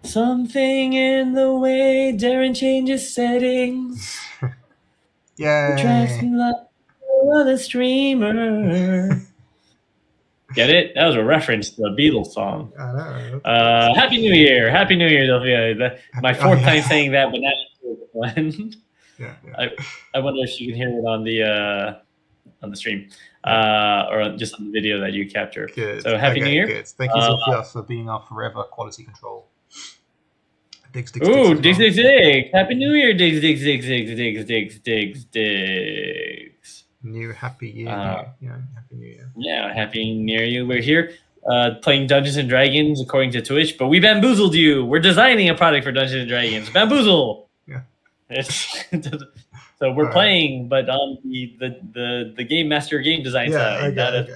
Something in the way Deren changes settings attracts Yay! me like no other streamer. Get it? That was a reference to the Beatles song. I know. Happy New Year! Happy New Year, Delphia. My fourth time saying that, but not one. Yeah. I wonder if you can hear it on the stream, or just on the video that you capture. Good. So Happy New Year! Good. Thank you, Sophia, for being our forever quality control. Diggs. Happy New Year, Diggs. New Happy Year. Happy New Year. Yeah, Happy New Year. We're here playing Dungeons and Dragons according to Twitch, but we bamboozled you. We're designing a product for Dungeons and Dragons. Bamboozle. Yeah. So we're playing, but on the game master game design side. Okay.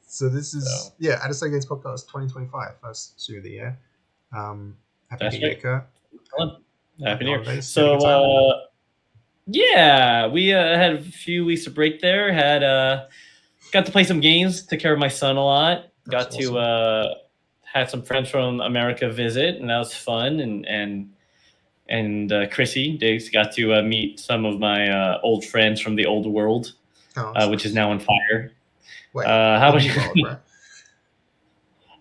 So this is Adesanya Games Podcast 2025, first show of the year. Happy New Year, Kurt. Happy New Year. So we had a few weeks of break there. Got to play some games. Took care of my son a lot. Got to had some friends from America visit, and that was fun. And Chrissy Diggs got to meet some of my old friends from the old world, which is now on fire. Wait, how about you? World,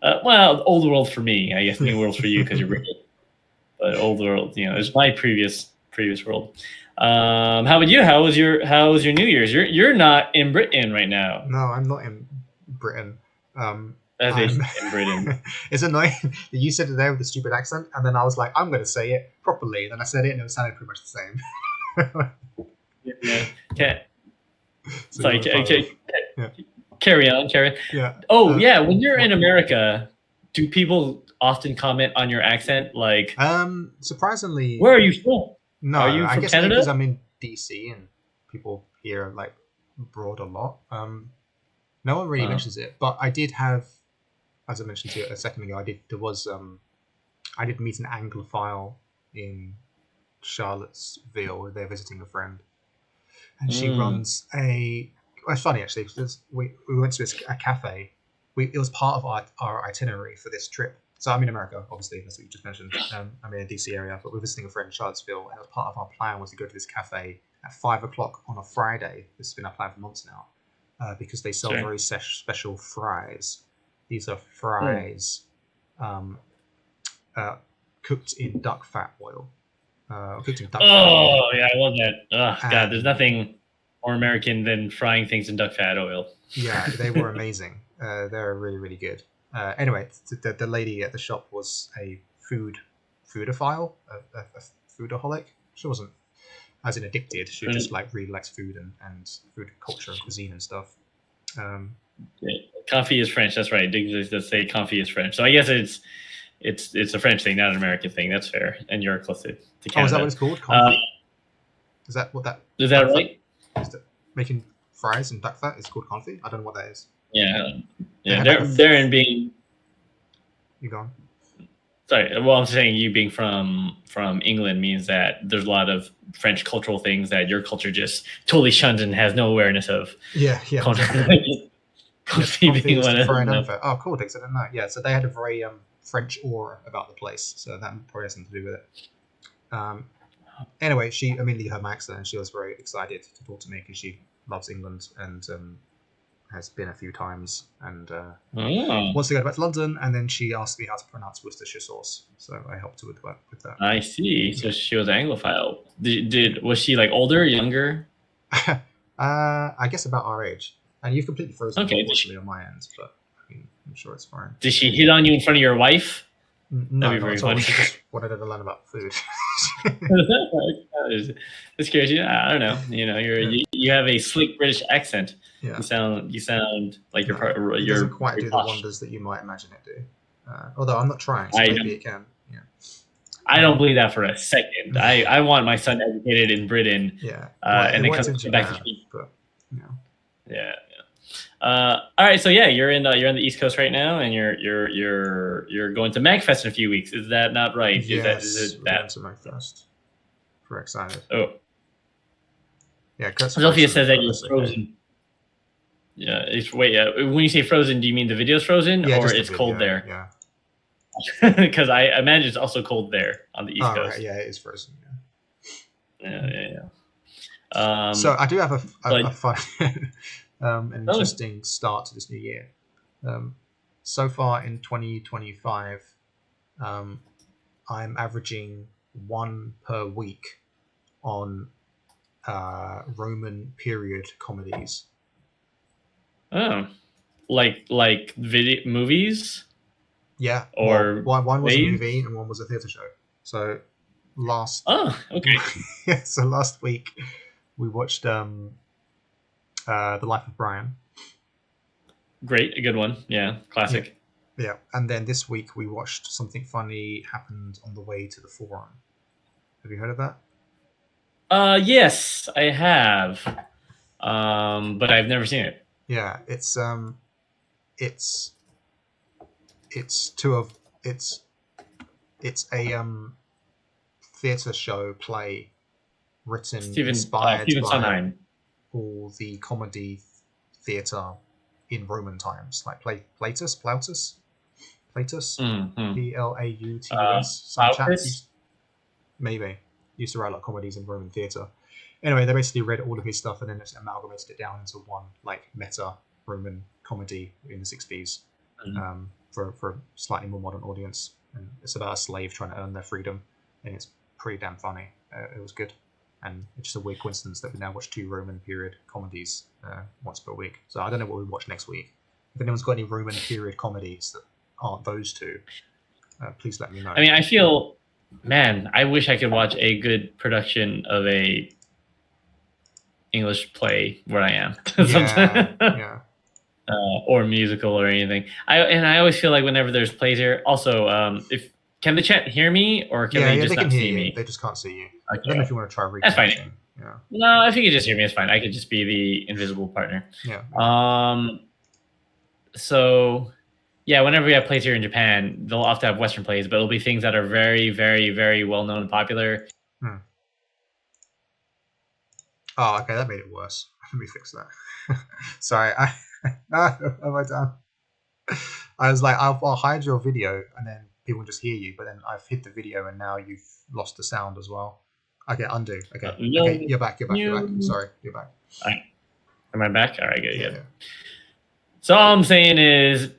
right? Well, old world for me, I guess. New world for you because you're rich. But old world, it's my previous world. How about you? How was your New Year's? You're not in Britain right now. No, I'm not in Britain. That's in Britain. It's annoying that you said it there with a stupid accent, and then I was like, I'm going to say it properly. Then I said it, and it sounded pretty much the same. Carry on. Yeah. Oh, when you're in America, do people often comment on your accent? Like, surprisingly, where are you from? No, are you from I guess Canada? Because I'm in DC and people here like abroad a lot. No one really mentions it, but I did have, as I mentioned to you a second ago, I did meet an Anglophile in Charlottesville. They're visiting a friend, and she runs a. Well, it's funny actually because we went to a cafe. It was part of our itinerary for this trip. So I'm in America, obviously, that's what you just mentioned. I'm in the DC area, but we're visiting a friend in Charlottesville, and as part of our plan was to go to this cafe at 5:00 on a Friday. This has been our plan for months now, because they sell very special fries. These are fries cooked in duck fat oil. Cooked in duck fat oil. Yeah, I love that. Oh, God, there's nothing more American than frying things in duck fat oil. Yeah, they were amazing. They're really, really good. Anyway, the lady at the shop was a foodophile, a foodaholic. She wasn't as in addicted. She just really likes food and food culture and cuisine and stuff. Coffee is French. That's right. Diggs does say coffee is French. So I guess it's a French thing, not an American thing. That's fair. And you're close to Canada. Oh, is that what it's called? Coffee? Is that what that? Is that right? Making fries and duck fat is called confit? I don't know what that is. Yeah. Deren being. You gone? Sorry. Well, I'm saying you being from England means that there's a lot of French cultural things that your culture just totally shuns and has no awareness of. Yeah. Coffee being one of them. Oh, cool. Thanks. I didn't know. Yeah. So they had a very French aura about the place, so that probably has something to do with it. Anyway, she immediately heard my accent and she was very excited to talk to me because she loves England and has been a few times and wants to go back to London. And then she asked me how to pronounce Worcestershire sauce, so I helped her with that. I see. So she was Anglophile. Was she like older, younger? I guess about our age. And you've completely frozen, unfortunately, on my end, but I'm sure it's fine. Did she hit on you in front of your wife? No, that'd be very funny. She just wanted to learn about food. It's curious. I don't know. You have a slick British accent. Yeah. You sound like you're part. It doesn't quite do the wonders that you might imagine it do. Although I'm not trying, so maybe it can. Yeah. I don't believe that for a second. I want my son educated in Britain. Yeah. And then comes back to me. But, Yeah. All right, so you're in the East Coast right now, and you're going to MagFest in a few weeks. Is that not right? Yes, is we're going to MagFest. We're excited. Oh, yeah. Sophia says that you're frozen. Yeah, when you say frozen, do you mean the video's frozen, or it's cold there? Yeah. because I imagine it's also cold there on the East Coast. Right. Yeah, it is frozen. Yeah. So I do have a fun, an Oh. interesting start to this new year. So far in 2025, I'm averaging 1 per week on Roman period comedies. Oh, like video movies? Yeah. Or one was a plays? movie and one was a theatre show. So last okay. so last week we watched The Life of Brian. Great, a good one. Yeah, classic. Yeah, and then this week we watched Something Funny Happened on the Way to the Forum. Have you heard of that? Yes, I have. But I've never seen it. Yeah, it's a theatre show play written inspired Stephen by Sondheim. all the comedy theatre in Roman times, like Plautus, Mm-hmm. Plautus. Some chap maybe used to write like comedies in Roman theatre. Anyway, they basically read all of his stuff and then just amalgamated it down into one like meta Roman comedy in the 60s for a slightly more modern audience. And it's about a slave trying to earn their freedom, and it's pretty damn funny. It was good, and it's just a weird coincidence that we now watch 2 Roman period comedies once per week. So I don't know what we watch next week. If anyone's got any Roman period comedies that aren't those 2, please let me know. I mean, I feel, man, I wish I could watch a good production of a English play where I am. Yeah. Or musical or anything. I always feel like whenever there's plays here. Also, if can the chat hear me or can they just not see me? They just can't see you. Okay. I don't know if you want to try reconnecting. That's fine. Yeah. No, if you could just hear me, it's fine. I could just be the invisible partner. Yeah. So, yeah, whenever we have plays here in Japan, they'll often have Western plays, but it'll be things that are very, very, very well known and popular. Oh, okay, that made it worse. Let me fix that. Sorry, what have I done? I was like, I'll hide your video, and then people just hear you. But then I've hit the video, and now you've lost the sound as well. Okay, undo. Okay, okay, you're back. I'm sorry, you're back. Am I back? All right, good. Yeah. So all I'm saying is,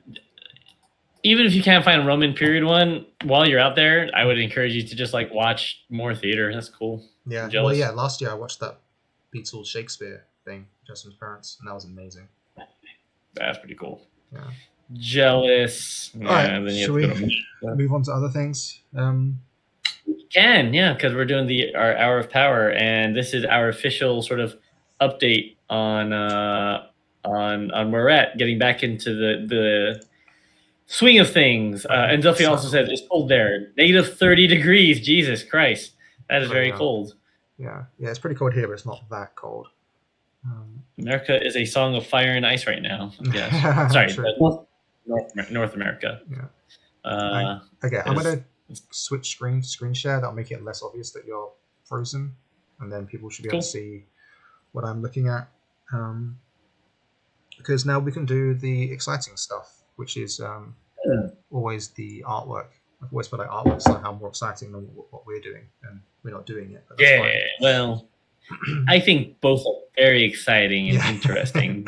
even if you can't find a Roman period one while you're out there, I would encourage you to just like watch more theater. That's cool. Yeah. Well, yeah. Last year I watched that Beatles Shakespeare thing, Justin's parents, and that was amazing. That's pretty cool. Yeah. Jealous. All right. Should we move on to other things? We can, yeah, because we're doing our Hour of Power, and this is our official sort of update on where we're at, getting back into the swing of things. And Duffy also said it's cold there, -30 degrees. Jesus Christ, that is very cold. Yeah, it's pretty cold here, but it's not that cold. America is a song of fire and ice right now. Yes. Sorry, North America. Yeah. Okay, I'm gonna switch screen share. That'll make it less obvious that you're frozen, and then people should be able to see what I'm looking at. Because now we can do the exciting stuff, which is always the artwork. I've always felt like artwork's somehow more exciting than what we're doing, and we're not doing it. But that's fine. Well, I think both are very exciting and interesting.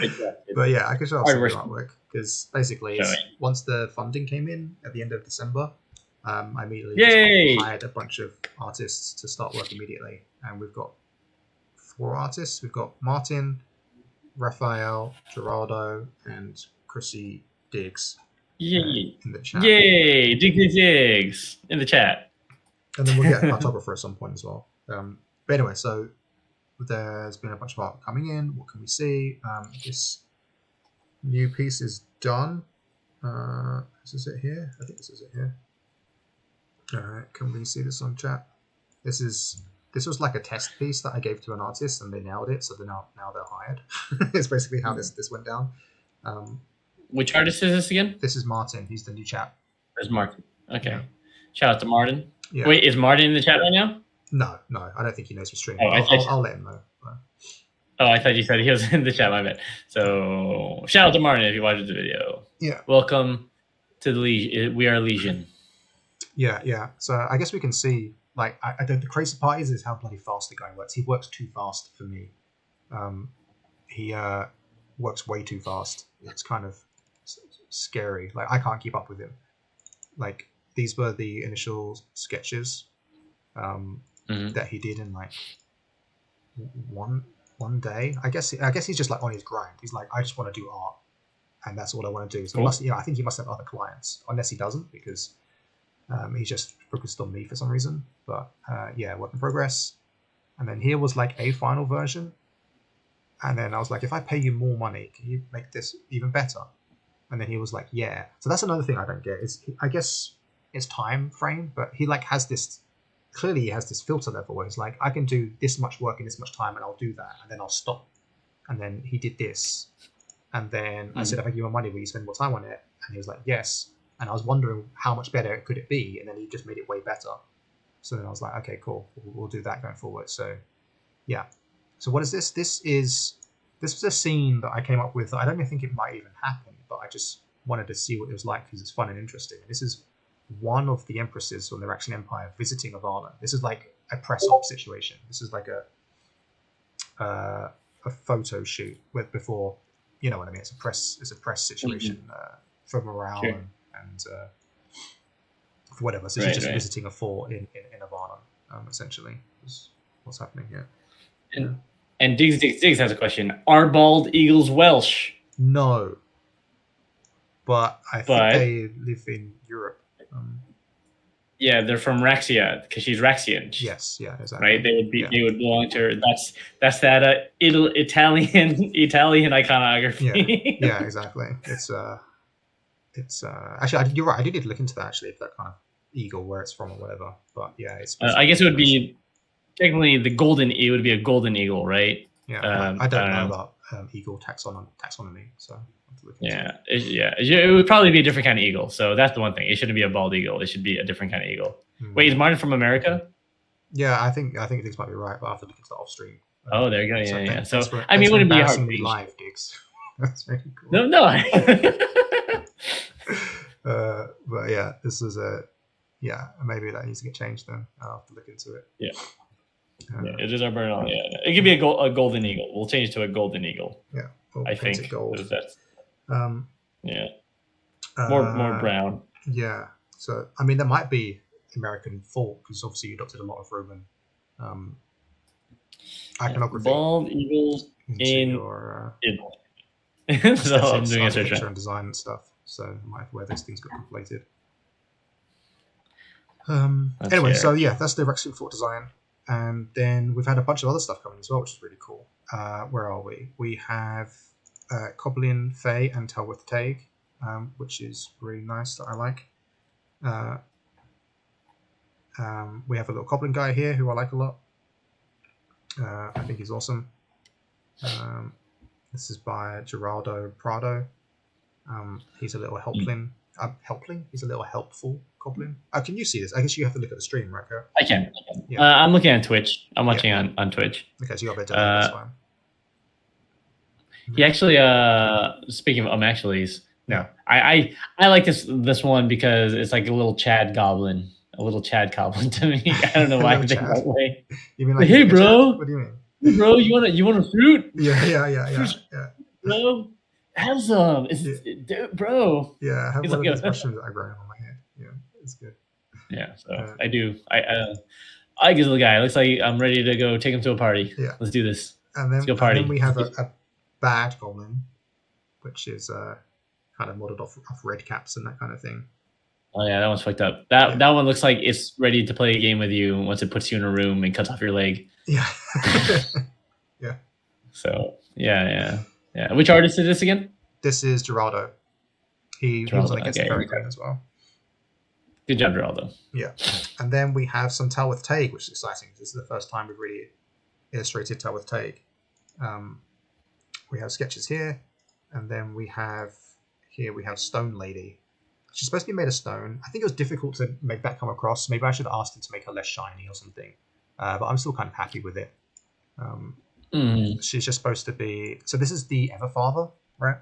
But yeah, I can show off some artwork because basically, once the funding came in at the end of December, I immediately hired a bunch of artists to start work immediately, and we've got 4 artists. We've got Martin, Raphael, Geraldo, and Chrissy Diggs. In the chat. Yay! Diggs in the chat. And then we'll get a cartographer at some point as well. But anyway, so there's been a bunch of art coming in. What can we see? This new piece is done. This is it here. I think this is it here. All right, can we see this on chat? This was like a test piece that I gave to an artist, and they nailed it. So now they're hired. It's basically how this went down. Which artist is this again? This is Martin. He's the new chap. There's Martin. Okay. Yeah. Shout out to Martin. Yeah. Wait, is Martin in the chat right now? No. I don't think he knows we're streaming. I'll let him know. Oh, I thought you said he was in the chat. My bad. So shout out to Martin if you watched the video. Yeah. Welcome to the Legion. We are Legion. Yeah. So I guess we can see, like, the crazy part is how bloody fast the guy works. He works too fast for me. He works way too fast. It's kind of scary. Like, I can't keep up with him. Like, these were the initial sketches that he did in like one day. I guess he's just like on his grind. He's like, I just want to do art, and that's all I want to do. So Cool. I think he must have other clients, unless he doesn't, because he's just focused on me for some reason. But yeah, work in progress. And then here was like a final version. And then I was like, if I pay you more money, can you make this even better? And then he was like, yeah. So that's another thing I don't get. I guess it's time frame, but he like has this, clearly he has this filter level where he's like, I can do this much work in this much time and I'll do that. And then I'll stop. And then he did this. And then I said, if I give you more money, will you spend more time on it? And he was like, yes. And I was wondering how much better could it be? And then he just made it way better. So then I was like, okay, cool. We'll do that going forward. So yeah. So what is this? This was a scene that I came up with. I don't even think it might even happen, but I just wanted to see what it was like because it's fun and interesting. And this is one of the empresses from the Raxian Empire visiting Avala. This is like a press op situation. This is like a photo shoot with before, you know what I mean? It's a press situation for morale and for whatever. So she's just visiting a fort in Avala, essentially. Is what's happening here. And Diggs has a question. Are bald eagles Welsh? No. But I think they live in Europe. Yeah, they're from Raxia because she's Raxian. Yes, yeah, exactly. Right, they would belong to her. That's that Italian iconography. Yeah, exactly. It's actually you're right. I do need to look into that actually, if that kind of eagle where it's from or whatever. But yeah, it's. I guess it would be technically the golden. It would be a golden eagle, right? Yeah, I don't know about eagle taxonomy, so. It would probably be a different kind of eagle. So that's the one thing. It shouldn't be a bald eagle. It should be a different kind of eagle. Wait, is Martin from America? Yeah, I think Diggs might be right, but I have to look into the off stream. Oh, there you go. Yeah. So I mean, it wouldn't be hard. Live, Diggs. That's very cool. No. But yeah, this is maybe that needs to get changed then. I'll have to look into it. Yeah. It is our burn on. Yeah, it could be a golden eagle. We'll change it to a golden eagle. Yeah, I think gold. That's more brown. Yeah. So I mean, there might be American thought because obviously you adopted a lot of Roman iconography. Bald eagles in your, so I'm doing a search and design and stuff. So might have where those things got compilated. Anyway, so yeah, that's the Rexian fort design. And then we've had a bunch of other stuff coming as well, which is really cool. Where are we? We have Coblin, Fae, and Talwith Taig, which is really nice that I like. We have a little Coblin guy here who I like a lot. I think he's awesome. This is by Geraldo Prado. He's a little helpling. He's a little helpful Coblin. Can you see this? I guess you have to look at the stream, right? I can. Yeah. I'm looking at Twitch. I'm watching on Twitch. Okay, so you got a bit of that's fine. He actually, speaking of actuallys, no, I like this one because it's like a little Chad goblin to me. I don't know why I think that way. You mean like, hey, bro? What do you mean? Hey, bro, you want a fruit? Yeah. Bro, have some. Bro. Yeah, I have one of these mushrooms that I grow on my head. Yeah, it's good. Yeah, so I do. I give the guy. It looks like I'm ready to go take him to a party. Yeah, let's do this. And then, let's go party. And then we have a bad goblin, which is kind of modeled off red caps and that kind of thing. Oh yeah, that one's fucked up. That one looks like it's ready to play a game with you once it puts you in a room and cuts off your leg. Yeah. Yeah. So yeah. Which artist is this again? This is Geraldo. He was on against the Fairy Queen as well. Good job, Geraldo. Yeah. And then we have some Talwith Taig, which is exciting. This is the first time we've really illustrated Talwith Taig. We have sketches here, and then we have Stone Lady. She's supposed to be made of stone. I think it was difficult to make that come across. Maybe I should have asked him to make her less shiny or something. But I'm still kind of happy with it. She's just supposed to be. So this is the Everfather, right?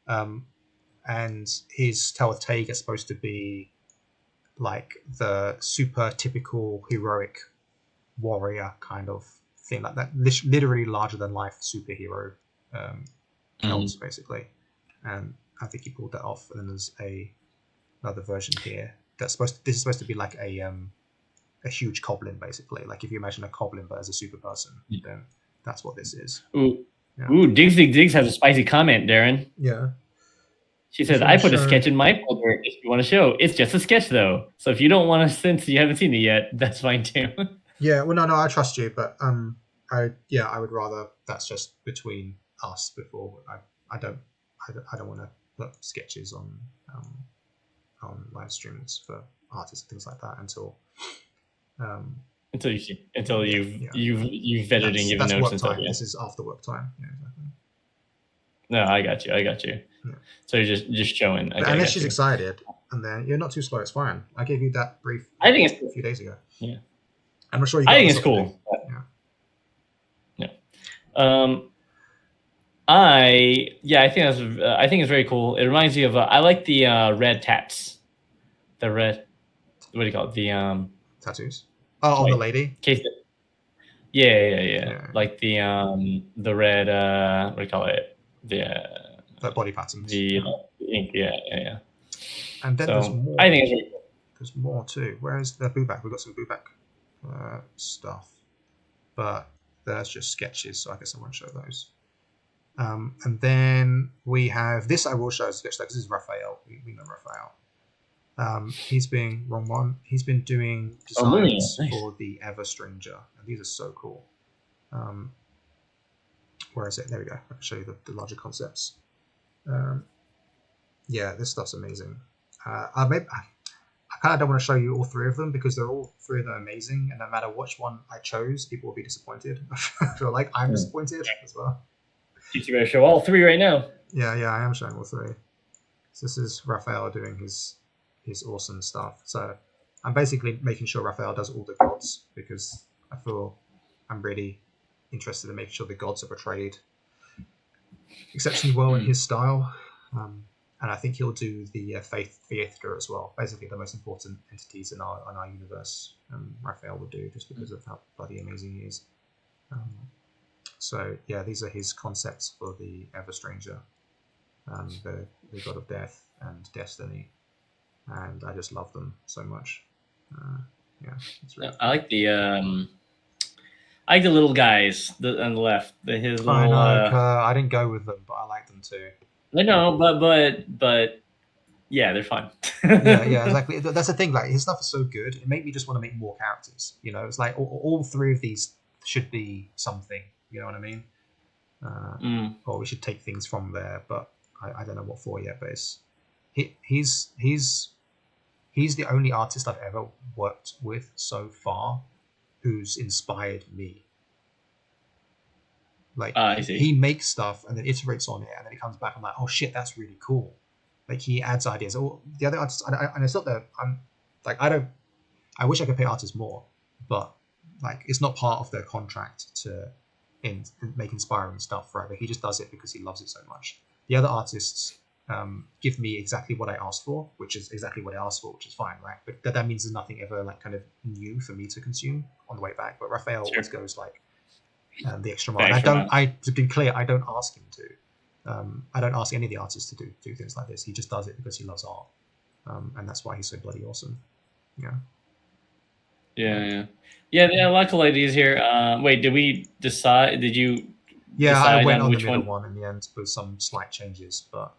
And his Talwith Taig is supposed to be like the super typical heroic warrior kind of thing, like that, literally larger than life superhero Celts basically. And I think he pulled that off. And then there's another version here that's this is supposed to be like a huge goblin basically. Like if you imagine a goblin but as a super person, then that's what this is. Ooh, Diggs has a spicy comment, Deren. Yeah. She said, I put a sketch in my folder if you want to show. It's just a sketch, though. So if you don't want to, since you haven't seen it yet, that's fine, too. Yeah, well, no, I trust you. But I would rather that's just between us before. I don't want to put sketches on live streams for artists and things like that until you've vetted and given notes and stuff. Yeah. This is after work time. Yeah, exactly. No, I got you. Yeah. So you're just showing. Okay, unless she's excited, and then you're not too slow. It's fine. I gave you that brief. I think it's a few days ago. Yeah, I'm not sure. I think it's cool. Yeah. I think it's very cool. It reminds me of I like the red tats. The red. What do you call it? The tattoos. Oh, on the lady. Yeah. Like the red. What do you call it? The body patterns. The ink. Yeah. And then there's more. I think it's really cool. There's more too. Where's the Booback? We've got some Booback stuff, but there's just sketches, so I guess I won't show those. And then we have this. I will show a sketch. This is Raphael. We know Raphael. He's been wrong one. He's been doing designs for the Ever Stranger, and these are so cool. Where is it? There we go. I can show you the larger concepts. Yeah, this stuff's amazing. I kind of don't want to show you all three of them because they're all three of them amazing, and no matter which one I chose, people will be disappointed. I feel like I'm disappointed as well. You better show all three right now. Yeah, I am showing all three. So this is Raphael doing his awesome stuff. So I'm basically making sure Raphael does all the gods because I feel I'm really interested in making sure the gods are portrayed exceptionally well in his style. And I think he'll do the Faeseeker as well. Basically, the most important entities in our universe, Raphael would do just because of how bloody amazing he is. So yeah, these are his concepts for the Ever Stranger, the god of death and destiny, and I just love them so much. Yeah, it's really I like the little guys on the left. His little. I know. I didn't go with them, but I like them too. I know, but yeah, they're fun. yeah, exactly. That's the thing. Like his stuff is so good, it made me just want to make more characters. You know, it's like all three of these should be something. You know what I mean? Or we should take things from there, but I don't know what for yet. But he's the only artist I've ever worked with so far who's inspired me. Like he makes stuff and then iterates on it, and then it comes back. I'm like, oh shit, that's really cool. Like he adds ideas. Or the other artists, and it's not that I'm like I wish I could pay artists more, but like it's not part of their contract to make inspiring stuff, right? Like he just does it because he loves it so much. The other artists give me exactly what I asked for, which is exactly what I asked for, which is fine, right? But that means there's nothing ever like kind of new for me to consume on the way back. But Raphael always goes like the extra mile. To be clear, I don't ask him to. I don't ask any of the artists to do things like this. He just does it because he loves art, and that's why he's so bloody awesome. Yeah. I like the ideas here. Wait, did we decide? Did you? Yeah, decide I went on which the middle one in the end with some slight changes, but.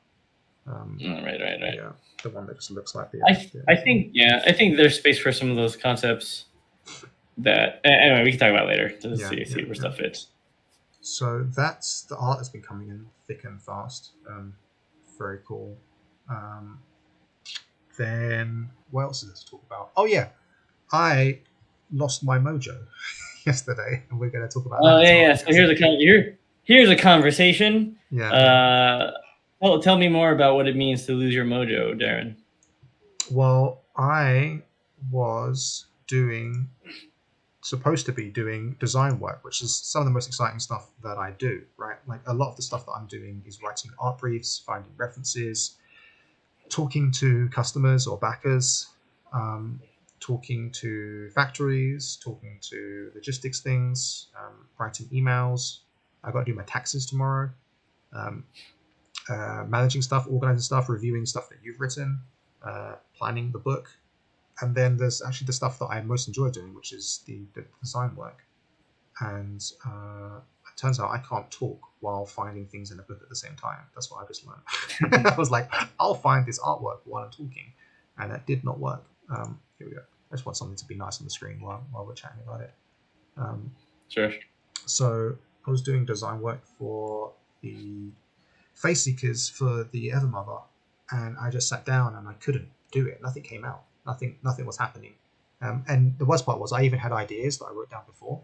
Right. Yeah, the one that just looks like the. I think there's space for some of those concepts. That anyway, we can talk about later to see where stuff fits. So that's the art that's been coming in thick and fast. Very cool. Then what else is there to talk about? Oh yeah, I lost my mojo yesterday, and we're going to talk about. Oh yeah. So here's a conversation. Yeah. Tell me more about what it means to lose your mojo, Deren. Well, I was supposed to be doing design work, which is some of the most exciting stuff that I do, right? Like a lot of the stuff that I'm doing is writing art briefs, finding references, talking to customers or backers, talking to factories, talking to logistics things, writing emails. I got to do my taxes tomorrow. Managing stuff, organizing stuff, reviewing stuff that you've written, planning the book. And then there's actually the stuff that I most enjoy doing, which is the design work. And it turns out I can't talk while finding things in a book at the same time. That's what I just learned. I was like, I'll find this artwork while I'm talking. And that did not work. Here we go. I just want something to be nice on the screen while we're chatting about it. Sure. So I was doing design work for the Faeseekers for the Evermother, and I just sat down and I couldn't do it. Nothing came out. Nothing was happening. And the worst part was I even had ideas that I wrote down before,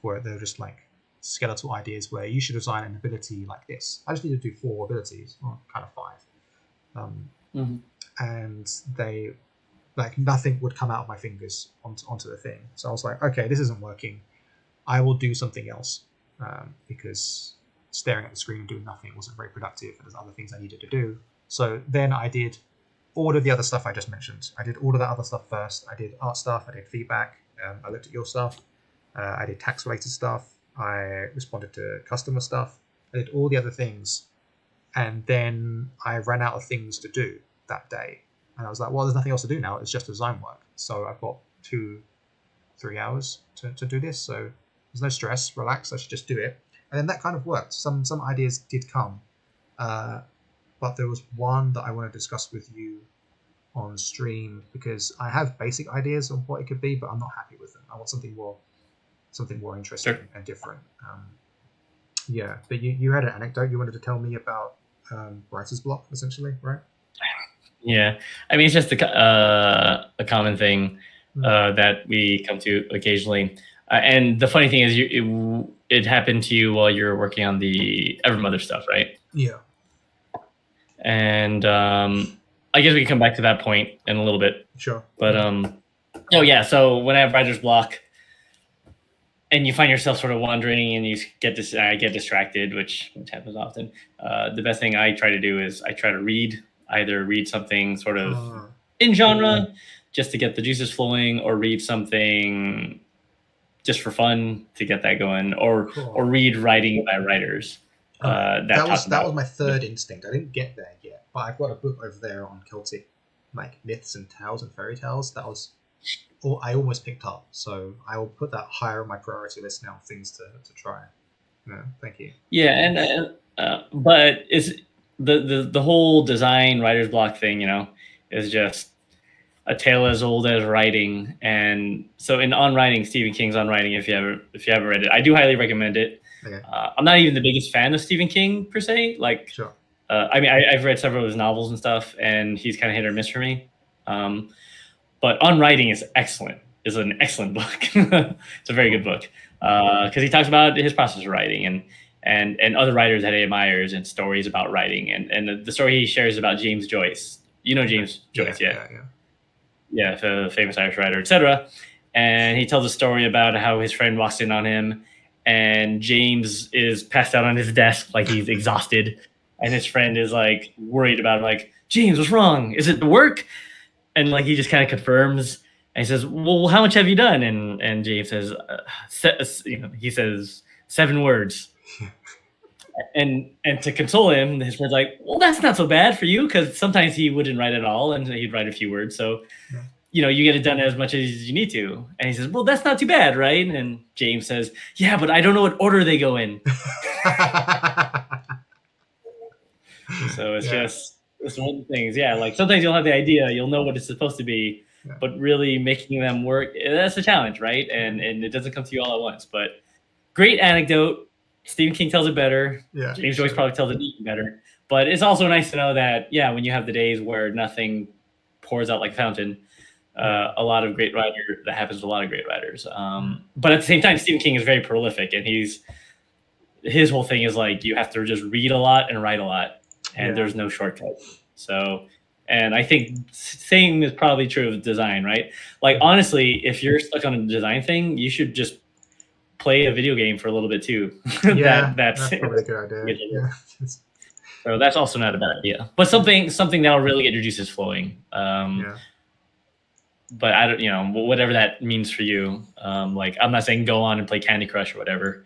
where they were just like skeletal ideas where you should design an ability like this. I just need to do 4 abilities, or kind of 5. And they, like, nothing would come out of my fingers onto the thing. So I was like, okay, this isn't working. I will do something else, because staring at the screen and doing nothing wasn't very productive, and there's other things I needed to do. So then I did all of the other stuff I just mentioned. I did all of that other stuff first. I did art stuff, I did feedback, I looked at your stuff, I did tax related stuff, I responded to customer stuff, I did all the other things, and then I ran out of things to do that day. And I was like, well, there's nothing else to do now, it's just design work. So I've got 2-3 hours to do this, so there's no stress, relax, I should just do it. And then that kind of worked. Some ideas did come, but there was one that I want to discuss with you on stream, because I have basic ideas of what it could be, but I'm not happy with them. I want something more interesting and different. Yeah, but you had an anecdote you wanted to tell me about writer's block, essentially, right? Yeah, I mean, it's just a common thing that we come to occasionally. And the funny thing is, it happened to you while you were working on the Evermother stuff, right? Yeah. And I guess we can come back to that point in a little bit. Sure. But oh yeah, so when I have writer's block, and you find yourself sort of wandering, and you get distracted, which happens often. The best thing I try to do is I try to either read something sort of in genre, just to get the juices flowing, or read something just for fun to get that going, or read writing by writers. That was my third instinct. I didn't get there yet, but I've got a book over there on Celtic, like myths and tales and fairy tales. That was all I almost picked up, so I will put that higher on my priority list now. Things to try. Yeah, thank you. Yeah, and but it's the whole design writer's block thing, is just a tale as old as writing. And so On Writing, Stephen King's On Writing, if you haven't read it, I do highly recommend it. Okay. I'm not even the biggest fan of Stephen King per se. Like, sure. I mean, I've read several of his novels and stuff, and he's kind of hit or miss for me. But On Writing is excellent. Is an excellent book. It's a very good book, because he talks about his process of writing and other writers that he admires, and stories about writing, and the story he shares about James Joyce. James Joyce, yeah, the famous Irish writer, etc. And he tells a story about how his friend walks in on him, and James is passed out on his desk, like he's exhausted, and his friend is like worried about him, like, James, what's wrong? Is it the work? And like he just kind of confirms, and he says, well, how much have you done? And James says, he says 7 words. And to console him, his friend's like, well, that's not so bad for you, because sometimes he wouldn't write at all, and he'd write a few words. So, you get it done as much as you need to. And he says, well, that's not too bad, right? And James says, yeah, but I don't know what order they go in. So it's one of the things. Yeah, like sometimes you'll have the idea, you'll know what it's supposed to be, but really making them work, that's a challenge, right? And it doesn't come to you all at once. But great anecdote. Stephen King tells it better. Yeah, James Joyce probably tells it even better. But it's also nice to know that, when you have the days where nothing pours out like a fountain, a lot of great writer, that happens to a lot of great writers. But at the same time, Stephen King is very prolific, and his whole thing is like, you have to just read a lot and write a lot, and there's no shortcut. So, and I think same is probably true of design, right? Like, honestly, if you're stuck on a design thing, you should just play a video game for a little bit too. That's probably a good idea. Yeah. So that's also not a bad idea, but something that'll really get your juices flowing. but I don't, whatever that means for you. Like, I'm not saying go on and play Candy Crush or whatever.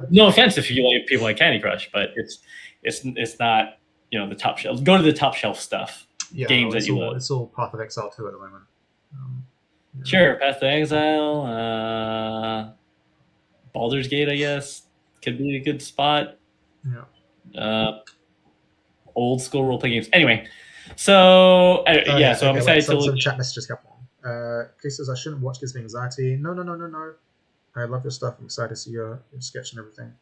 No offense if you like people like Candy Crush, but it's not, the top shelf. Go to the top shelf stuff. Games that you love. It's all Path of Exile 2 at the moment. Sure, Path of Exile, Baldur's Gate, I guess, could be a good spot. Old school role play games. Anyway, so I'm excited to look. Some chat messages come on. Chris says I shouldn't watch because of anxiety. No. I love your stuff. I'm excited to see your sketch and everything.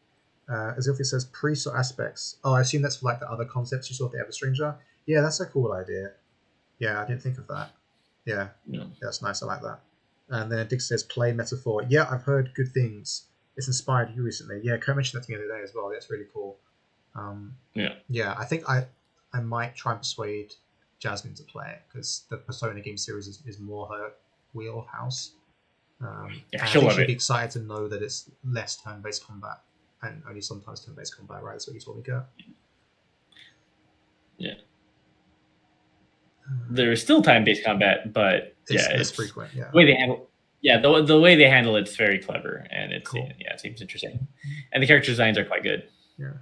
Azilfi says priests or aspects. Oh, I assume that's for like the other concepts you saw with the Everstranger. Yeah, that's a cool idea. Yeah, I didn't think of that. Yeah, that's nice. I like that. And then Dick says play metaphor. Yeah, I've heard good things. It's inspired you recently. Yeah, Kurt mentioned that to me the other day as well. That's really cool. Yeah, I think I might try and persuade Jasmine to play it because the Persona game series is more her wheelhouse. She'll be excited to know that it's less turn-based combat and only sometimes turn-based combat, right? That's what you told me, Kurt. Yeah. There is still time-based combat, but it's frequent. Yeah. The way they handle, the way they handle it's very clever, and it's cool. It seems interesting, and the character designs are quite good. Yeah.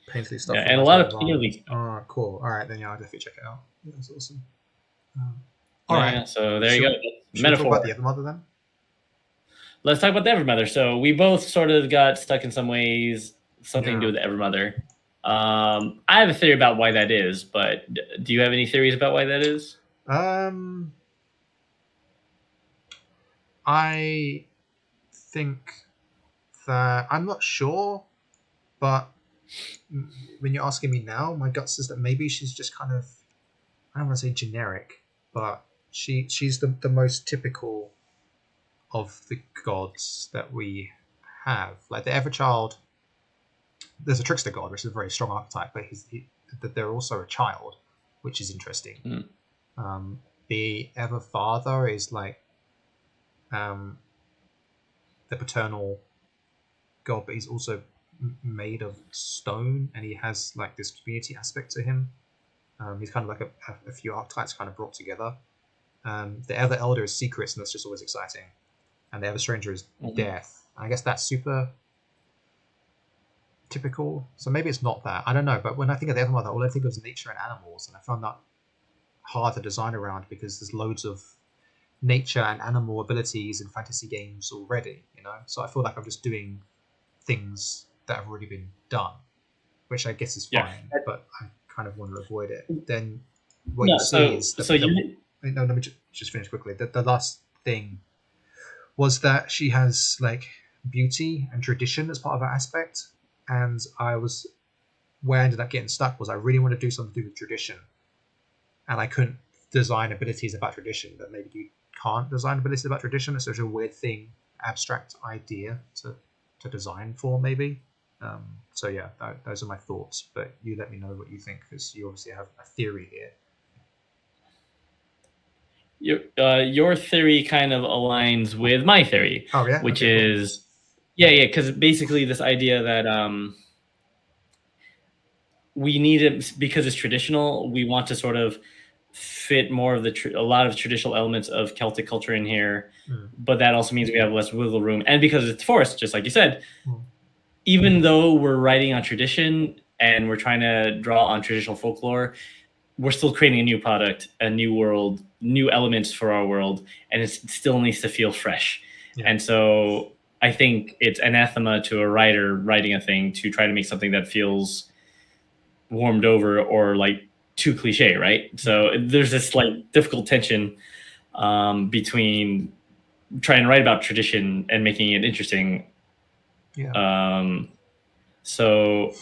Painfully stuff. And a lot of clearly. Oh, cool. All right, then I'll definitely check it out. Yeah, that's awesome. All right. So there you go. Metaphor. Talk about the Evermother then. Let's talk about the Evermother. So we both sort of got stuck in some ways, something to do with the Evermother. I have a theory about why that is, but do you have any theories about why that is? I think that I'm not sure, but when you're asking me now, my gut says that maybe she's just kind of, I don't want to say generic, but she's the most typical of the gods that we have. Like the Everchild, there's a trickster god, which is a very strong archetype, but they're also a child, which is interesting. The Everfather is like the paternal god, but he's also made of stone, and he has like this community aspect to him. He's kind of like a few archetypes kind of brought together. The Ever Elder is secrets, and that's just always exciting. And the Ever Stranger is death. I guess that's super typical. So maybe it's not that. I don't know. But when I think of the Evermother, all I think of is nature and animals, and I found that hard to design around because there's loads of nature and animal abilities in fantasy games already. So I feel like I'm just doing things that have already been done, which I guess is fine, but I kind of want to avoid it. Then what you see is let me just finish quickly. The last thing was that she has like beauty and tradition as part of her aspect, and where I ended up getting stuck was I really want to do something to do with tradition, and I couldn't design abilities about tradition. But maybe you can't design abilities about tradition. It's such a weird thing, abstract idea to design for, maybe. So yeah, those are my thoughts, but you let me know what you think, because you obviously have a theory here. Your theory kind of aligns with my theory, which is because basically this idea that we need it because it's traditional. We want to sort of fit more of a lot of traditional elements of Celtic culture in here, but that also means we have less wiggle room, and because it's forced, just like you said. Even though we're writing on tradition and we're trying to draw on traditional folklore, we're still creating a new product, a new world, new elements for our world, and it still needs to feel fresh. And so I think it's anathema to a writer writing a thing to try to make something that feels warmed over or like too cliche, right? So there's this like difficult tension between trying to write about tradition and making it interesting. So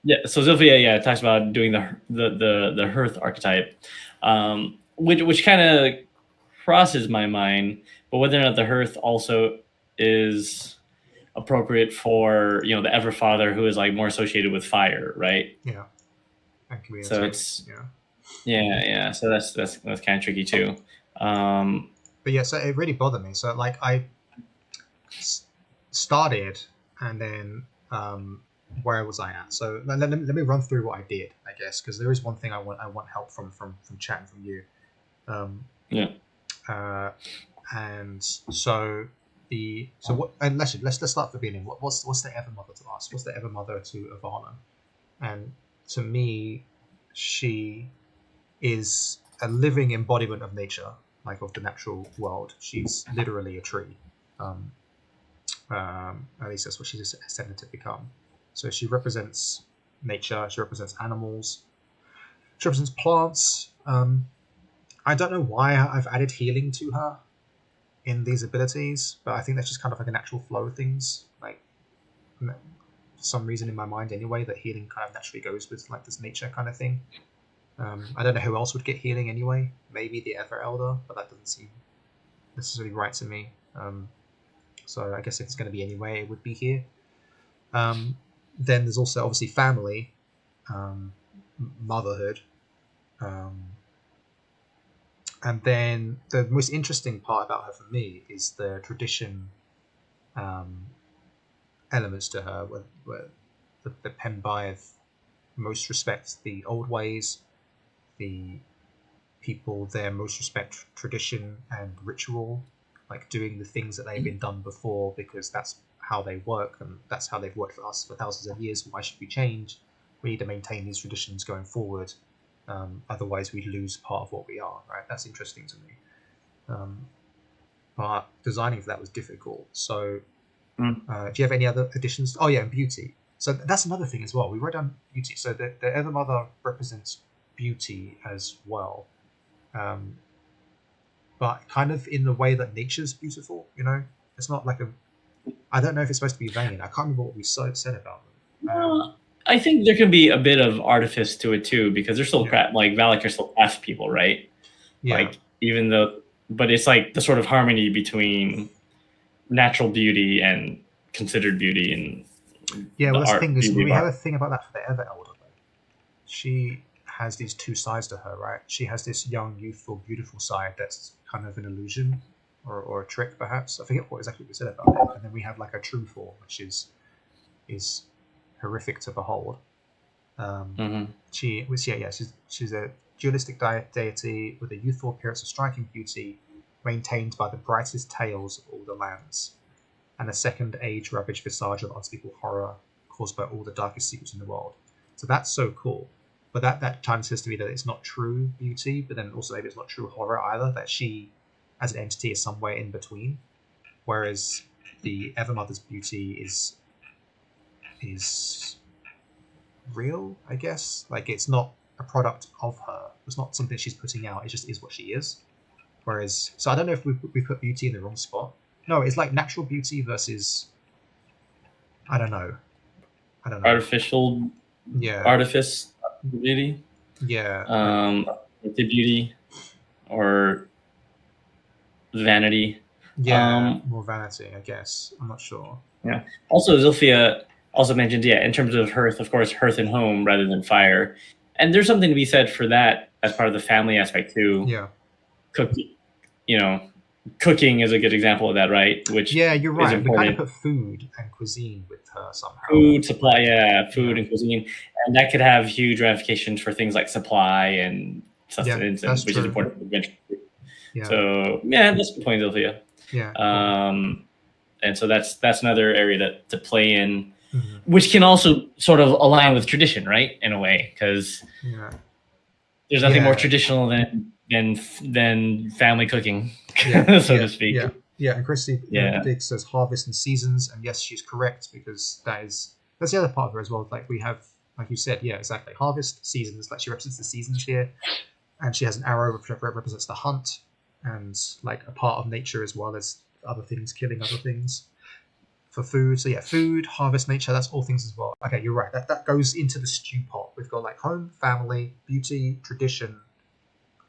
Zilphia, talks about doing the hearth archetype, which kind of crosses my mind, but whether or not the hearth also is appropriate for the Everfather, who is like more associated with fire, right? So it's so that's kind of tricky too. But so it really bothered me. So like I started, and then where was I at? So let me run through what I did, I guess, because there is one thing I want help from chat and from you. Yeah. And so what? And let's start at the beginning. What's the Evermother to us? What's the Evermother to Ivana? And to me, she is a living embodiment of nature, like of the natural world. She's literally a tree. At least that's what she's ascended to become. So she represents nature. She represents animals. She represents plants. I don't know why I've added healing to her in these abilities, but I think that's just kind of like a natural flow of things. Like, for some reason in my mind anyway, that healing kind of naturally goes with like this nature kind of thing. I don't know who else would get healing anyway. Maybe the Ever Elder, but that doesn't seem necessarily right to me. So I guess if it's going to be anyway, it would be here. Then there's also obviously family, motherhood, and then the most interesting part about her for me is the tradition elements to her, where the Pembaev most respect the old ways, the people there most respect tradition and ritual, like doing the things that they've been done before because that's how they work and that's how they've worked for us for thousands of years. Why should we change? We need to maintain these traditions going forward. Otherwise, we lose part of what we are. Right? That's interesting to me. But designing for that was difficult. So, do you have any other additions? Oh yeah, and beauty. So that's another thing as well. We wrote down beauty. So the Evermother represents beauty as well. But kind of in the way that nature's beautiful, you know? It's not like I don't know if it's supposed to be vain. I can't remember what we said about them. I think there can be a bit of artifice to it too, because they're still like Valak are still craft people, right? Yeah. Like even though, but it's like the sort of harmony between natural beauty and considered beauty and yeah. Well, that's the thing. We have a thing about that for the Ever Elder. Though. She has these two sides to her, right? She has this young, youthful, beautiful side that's kind of an illusion or a trick, perhaps. I forget what exactly we said about it. And then we have like a true form, which is horrific to behold. She's a dualistic deity with a youthful appearance of striking beauty, maintained by the brightest tales of all the lands, and a second age ravaged visage of unspeakable horror caused by all the darkest secrets in the world. So that's so cool. But that kind of says to me that it's not true beauty, but then also maybe it's not true horror either, that she as an entity is somewhere in between. Whereas the Evermother's beauty is real, I guess. Like it's not a product of her. It's not something she's putting out. It just is what she is. Whereas, so I don't know if we put beauty in the wrong spot. No, it's like natural beauty versus I don't know. Artificial. Yeah. Artifice beauty. Yeah. Beauty or vanity. Yeah. More vanity, I guess. I'm not sure. Yeah. Also, Zilphia also mentioned, in terms of hearth, of course, hearth and home rather than fire. And there's something to be said for that as part of the family aspect too. Yeah. Cooking, cooking is a good example of that, right? Which you're right. We kind of put food and cuisine with her somehow. Food supply, and cuisine, and that could have huge ramifications for things like supply and sustenance, which is important for adventure. Yeah. So that's the point, Zilphia. Yeah. And so that's another area to play in, which can also sort of align with tradition, right? In a way, because there's nothing more traditional than family cooking, so to speak. Yeah, and Chrissy Big says harvest and seasons, and yes, she's correct because that's the other part of her as well. Like we have, like you said, exactly. Harvest, seasons, like she represents the seasons here, and she has an arrow which represents the hunt, and like a part of nature as well as other things killing other things for food. So food, harvest, nature, that's all things as well. Okay, you're right. That goes into the stew pot. We've got like home, family, beauty, tradition,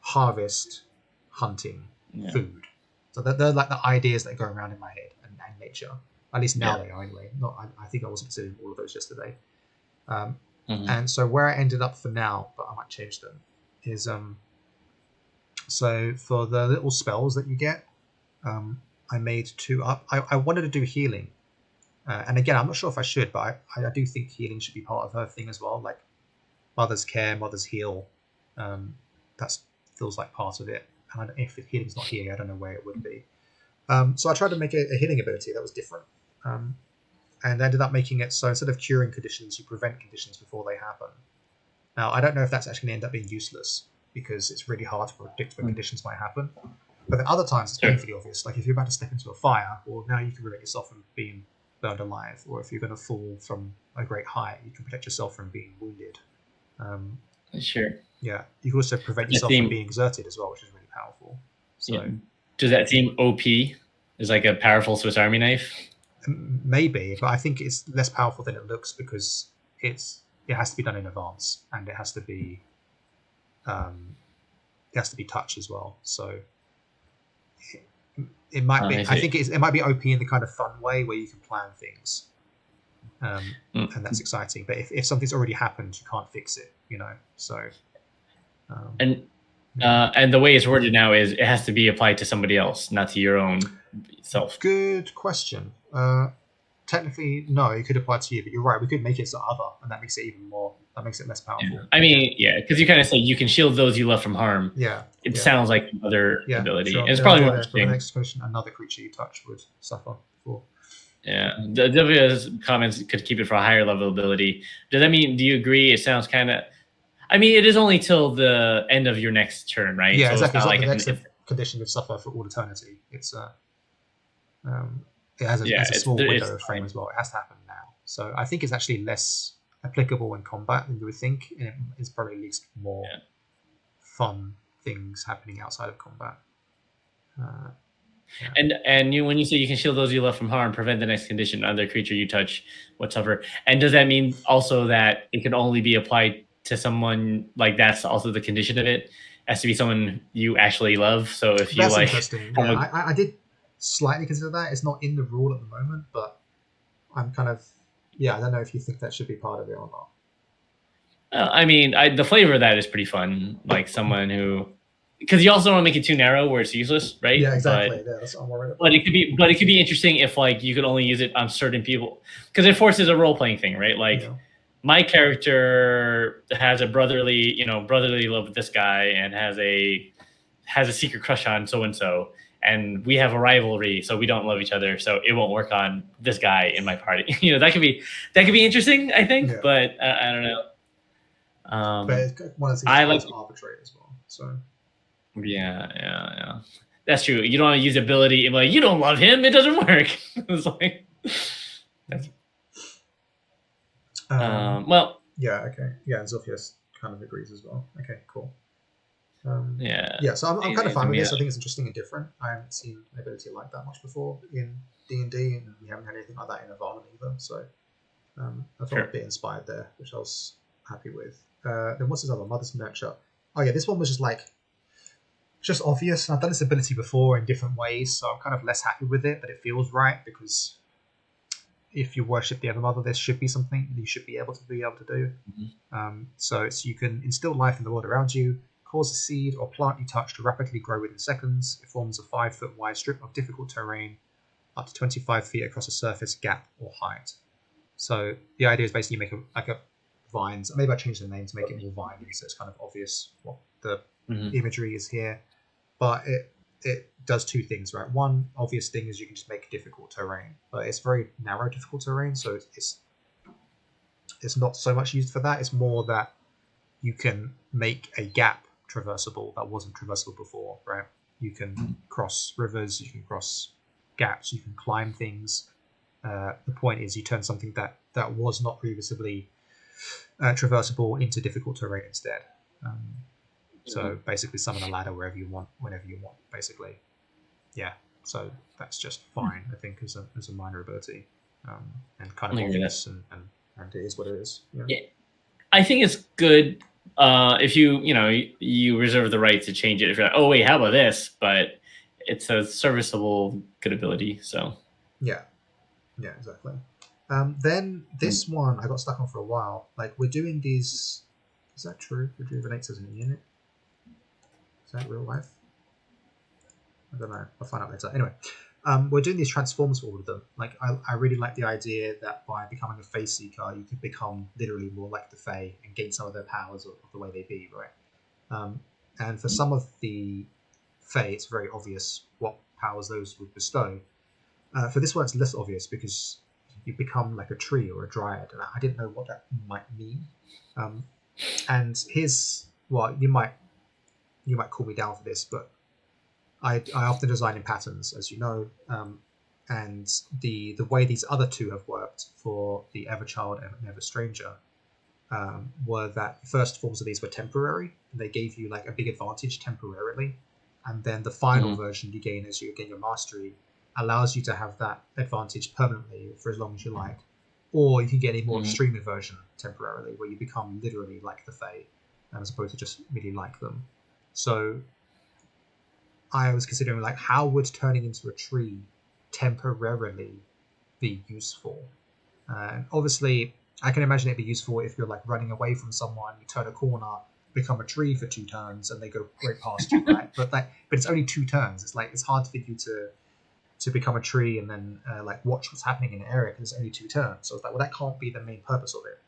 harvest, hunting, food. So they're like the ideas that go around in my head and nature. At least now they are anyway. I think I wasn't considering all of those yesterday. And so where I ended up for now, but I might change them, is so for the little spells that you get, I made 2 up. I wanted to do healing. And again, I'm not sure if I should, but I do think healing should be part of her thing as well. Like Mother's Care, Mother's Heal. That feels like part of it. And if healing's not here, I don't know where it would be. So I tried to make a healing ability that was different. And ended up making it so instead of curing conditions, you prevent conditions before they happen. Now, I don't know if that's actually going to end up being useless, because it's really hard to predict when conditions might happen. But then other times, it's painfully obvious. Like if you're about to step into a fire, well, now you can prevent yourself from being burned alive. Or if you're going to fall from a great height, you can protect yourself from being wounded. Sure. Yeah, you can also prevent yourself from being exerted as well, which is really powerful. So, yeah. Does that seem OP? Is like a powerful Swiss Army knife? Maybe, but I think it's less powerful than it looks because it has to be done in advance, and it has to be touch as well. So it might be. I think it might be OP in the kind of fun way where you can plan things, and that's exciting. But if something's already happened, you can't fix it. So. And the way it's worded now is it has to be applied to somebody else, not to your own self. Good question. Technically, no, it could apply to you, but you're right. We could make it to other, and that makes it even more. That makes it less powerful. Yeah. I mean, because you kind of say you can shield those you love from harm. Yeah. It sounds like another ability. Sure. And it's probably more interesting. For the next question, another creature you touch would suffer before. Yeah. The WS comments could keep it for a higher level ability. Does that mean? Do you agree? It sounds kind of. I mean, it is only till the end of your next turn, right? Yeah, so exactly. It's not the next condition you suffer for all eternity. It's it has a small window of frame as well. It has to happen now. So I think it's actually less applicable in combat than you would think, and it's probably at least more fun things happening outside of combat. And when you say you can shield those you love from harm, prevent the next condition, other creature you touch whatsoever. And does that mean also that it can only be applied to someone, like that's also the condition of it? It has to be someone you actually love. So if you that's interesting. Yeah, I did slightly consider that. It's not in the rule at the moment, but I'm kind of I don't know if you think that should be part of it or not. I mean, the flavor of that is pretty fun. Like someone who, because you also don't want to make it too narrow where it's useless, right? Yeah, exactly. That's what I'm worried about. But it could be interesting if like you could only use it on certain people, because it forces a role playing thing, right? Like my character has a brotherly love with this guy and has a secret crush on so and so. And we have a rivalry, so we don't love each other. So it won't work on this guy in my party. That could be interesting, I think. Yeah. But I don't know. But one of the things is arbitrary as well. So yeah. That's true. You don't want to use ability. Like you don't love him, it doesn't work. It's like that's. Well. Yeah. Okay. Yeah, and Zophius kind of agrees as well. Okay. Cool. So I'm kind of fine with this. I think it's interesting and different. I haven't seen an ability like that much before in D&D, and we haven't had anything like that in Avalon either. So I felt a bit inspired there, which I was happy with. Then what's this other? Mother's Nurture. Oh yeah, this one was just obvious. And I've done this ability before in different ways, so I'm kind of less happy with it, but it feels right because if you worship the Ever Mother, there should be something you should be able to do. Mm-hmm. So you can instill life in the world around you. Cause a seed or plant you touch to rapidly grow within seconds. It forms a 5-foot wide strip of difficult terrain up to 25 feet across a surface, gap, or height. So the idea is basically you make a vines. Maybe I change the name to make it more viney, so it's kind of obvious what the imagery is here. But it does two things, right? One obvious thing is you can just make difficult terrain, but it's very narrow difficult terrain, so it's not so much used for that. It's more that you can make a gap traversable that wasn't traversable before, right? You can cross rivers, you can cross gaps, you can climb things. The point is you turn something that was not previously traversable into difficult terrain instead. So basically summon a ladder wherever you want, whenever you want, basically. Yeah, so that's just fine, I think, as a minor ability. And kind of obvious, and it is what it is. Yeah. I think it's good if you reserve the right to change it if you're like, oh wait, how about this? But it's a serviceable good ability. So yeah, exactly. Then this one I got stuck on for a while. Like we're doing these. Is that true? Rejuvenates as an unit. Is that real life? I don't know. I'll find out later. Anyway, we're doing these transforms for all of them. Like I really like the idea that by becoming a Faeseeker, you can become literally more like the Fae and gain some of their powers of the way they be, right? And for some of the Fae, it's very obvious what powers those would bestow. For this one, it's less obvious because you become like a tree or a dryad, and I didn't know what that might mean. And here's you might call me down for this, but I often design in patterns, as you know, and the way these other two have worked for the Everchild and Everstranger were that the first forms of these were temporary. They gave you like a big advantage temporarily, and then the final version you gain as you gain your mastery allows you to have that advantage permanently for as long as you like. Or you can get a more extreme version temporarily, where you become literally like the Fae, as opposed to just really like them. So I was considering like, how would turning into a tree temporarily be useful? Obviously, I can imagine it'd be useful if you're like running away from someone, you turn a corner, become a tree for 2 turns, and they go right past you, right? But it's only 2 turns. It's like it's hard for you to become a tree and then like watch what's happening in an area because it's only 2 turns. So I was like, well, that can't be the main purpose of it.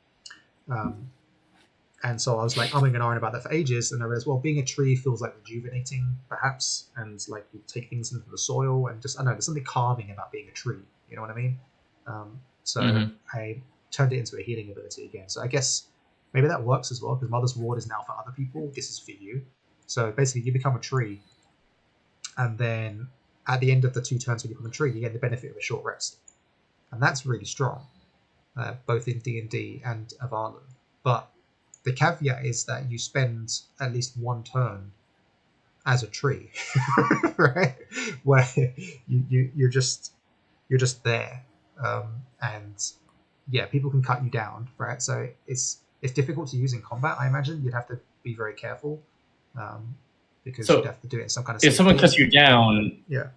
And so I was like umming and ahhing about that for ages, and I realized, well, being a tree feels like rejuvenating, perhaps, and like you take things into the soil, and just I don't know, there's something calming about being a tree. You know what I mean? So I turned it into a healing ability again. So I guess maybe that works as well, because Mother's Ward is now for other people. This is for you. So basically, you become a tree, and then at the end of the 2 turns when you become a tree, you get the benefit of a short rest, and that's really strong, both in D&D and Avalon. But the caveat is that you spend at least 1 turn as a tree, right? Where you're just there, and yeah, people can cut you down, right? So it's difficult to use in combat. I imagine you'd have to be very careful, because you'd have to do it in some kind of. If someone cuts you down, yeah.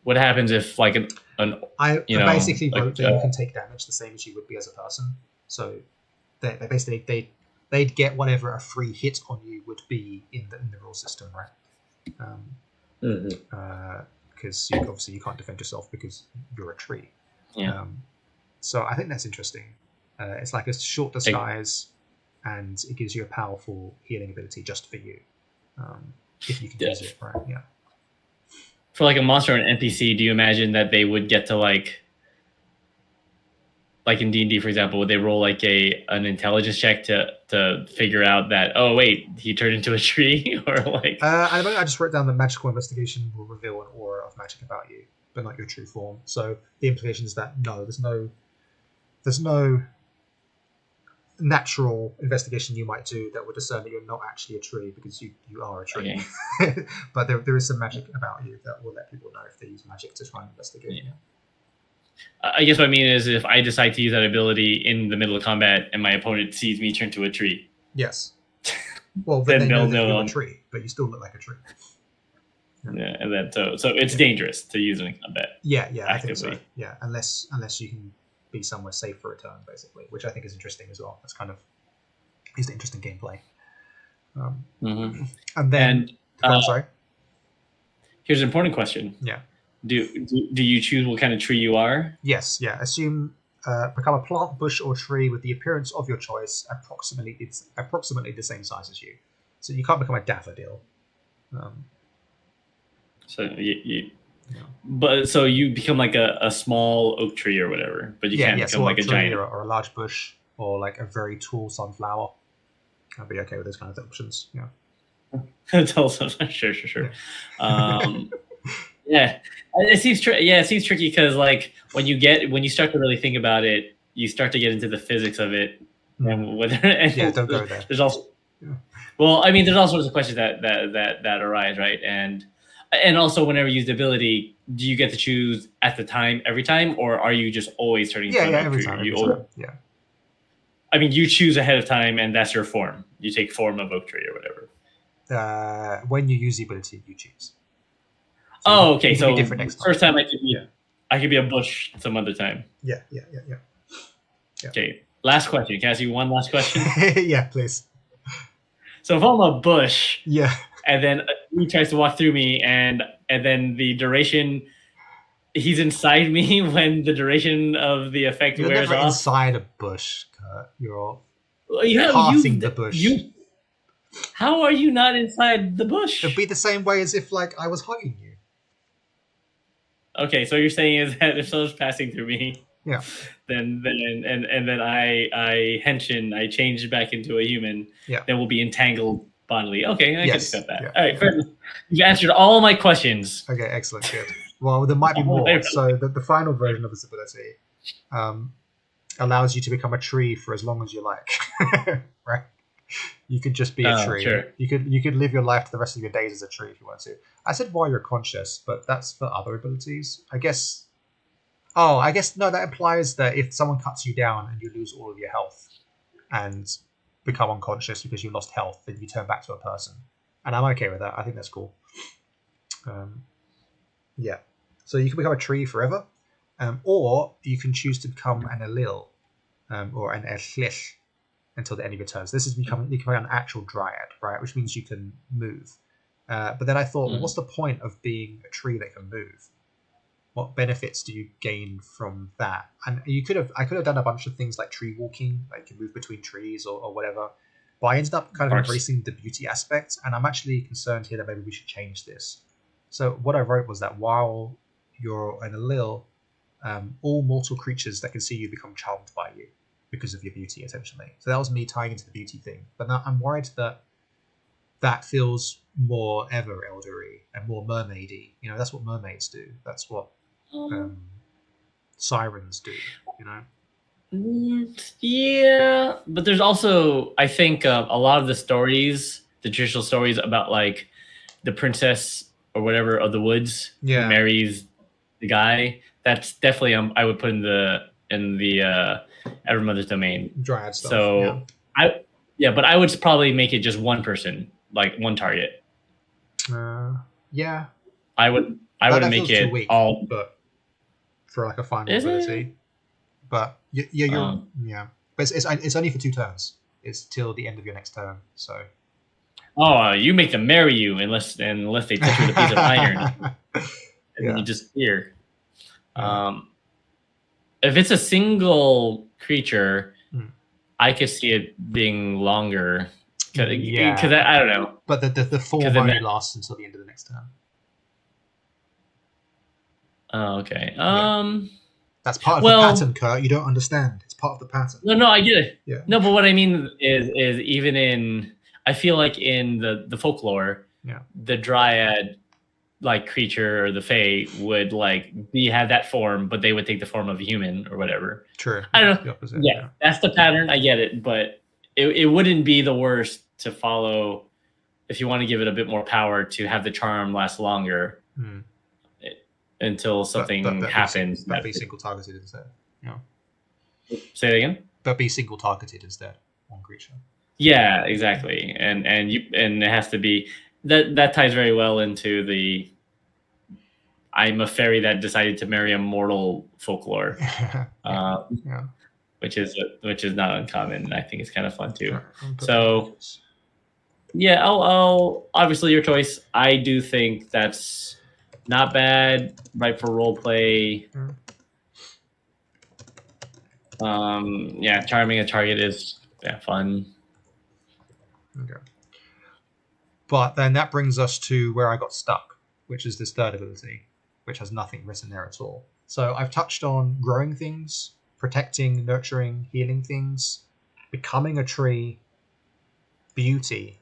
What happens if like I basically wrote that you can take damage the same as you would be as a person. So they basically they'd get whatever a free hit on you would be in the rule system, right? Because obviously you can't defend yourself because you're a tree. Yeah. So I think that's interesting. It's like a short disguise, and it gives you a powerful healing ability just for you, if you can use it, right? Yeah. For like a monster or an NPC, do you imagine that they would get to like in D&D, for example, would they roll like an intelligence check to figure out that, oh wait, he turned into a tree? Or like I just wrote down the magical investigation will reveal an aura of magic about you, but not your true form. So the implication is that no, there's no natural investigation you might do that would discern that you're not actually a tree, because you are a tree. Okay. But there is some magic about you that will let people know if they use magic to try and investigate. Yeah. I guess what I mean is, if I decide to use that ability in the middle of combat and my opponent sees me turn to a tree. Yes. Well, then they know that you're a tree, but you still look like a tree. Yeah, and then so it's dangerous to use it in combat. Yeah, I think so. Yeah, unless you can be somewhere safe for a turn, basically, which I think is interesting as well. That's kind of is the interesting gameplay. And then, sorry. Here's an important question. Yeah. Do you choose what kind of tree you are? Yes. Yeah. Assume become a plant, bush, or tree with the appearance of your choice, approximately the same size as you. So you can't become a daffodil. So but so you become like a small oak tree or whatever, but you can't become like a giant or a large bush or like a very tall sunflower. I'd be okay with those kinds of options. Yeah. Sure. Yeah. It seems tricky because like when you start to really think about it, you start to get into the physics of it, and whether don't go there. There's also well, I mean, there's all sorts of questions that arise, right? And also, whenever you use the ability, do you get to choose at the time every time, or are you just always turning? Every time. Yeah. I mean, you choose ahead of time, and that's your form. You take form of oak tree or whatever. When you use the ability, you choose. So okay. So first time I could be a bush some other time. Yeah. Okay. Last question. Can I ask you one last question? Yeah, please. So if I'm a bush, and then he tries to walk through me, and then the duration, he's inside me when the duration of the effect wears off. You're never inside a bush, Kurt. You're passing the bush. How are you not inside the bush? It'd be the same way as if like I was hugging you. Okay, so what you're saying is that if someone's passing through me, Yeah. then then I change back into a human, Yeah. then we'll be entangled bodily. Okay, I can accept that. Yeah. All right, fair enough. You've answered all my questions. Okay, excellent, good. Well, there might be more. So the final version of this ability allows you to become a tree for as long as you like. Right? You could just be a tree. Sure. You could live your life to the rest of your days as a tree if you want to. I said while you're conscious, but that's for other abilities. I guess. Oh, I guess no. That implies that if someone cuts you down and you lose all of your health and become unconscious because you lost health, then you turn back to a person. And I'm okay with that. I think that's cool. Yeah. So you can become a tree forever, or you can choose to become an Elil or an Erlich until the end of your turns. This is you can become an actual dryad, right? Which means you can move. But then I thought, well, what's the point of being a tree that can move? What benefits do you gain from that? And I could have done a bunch of things like tree walking, like you can move between trees or whatever. But I ended up kind of embracing the beauty aspect, and I'm actually concerned here that maybe we should change this. So what I wrote was that while you're an Elil, all mortal creatures that can see you become charmed by you because of your beauty, essentially. So that was me tying into the beauty thing. But now I'm worried that that feels more ever eldery and more mermaidy. You know, that's what mermaids do. That's what sirens do. You know. Yeah, but there's also, I think, a lot of the stories, the traditional stories about like the princess or whatever of the woods who marries the guy. That's definitely I would put in the Evermother's domain. Dryad stuff. So but I would probably make it just one person, like one target. Yeah. I would make it weak, all, but for like a final ability. But you're but it's only for 2 turns. It's till the end of your next turn. So. Oh, you make them marry you unless they touch you with a piece of iron, and then you disappear. If it's a single creature, I could see it being longer. Because I don't know. But the form only lasts until the end of the next turn. Oh, okay. That's part of the pattern, Kurt. You don't understand. It's part of the pattern. No, I get it. Yeah. No, but what I mean is even in, I feel like in the folklore, the dryad like creature or the fae would like have that form, but they would take the form of a human or whatever. True. I don't know. Yeah, that's the pattern. I get it, but it wouldn't be the worst to follow if you want to give it a bit more power to have the charm last longer until something happens. But be single targeted instead. Yeah. Say that again. But be single targeted instead. One creature. Yeah, exactly, and it has to be that ties very well into the I'm a fairy that decided to marry a mortal folklore, which is not uncommon, and I think it's kind of fun too. So, yeah, I'll obviously your choice. I do think that's not bad, right, for role play. Charming a target is fun. Okay. But then that brings us to where I got stuck, which is this third ability, which has nothing written there at all. So I've touched on growing things, protecting, nurturing, healing things, becoming a tree, beauty.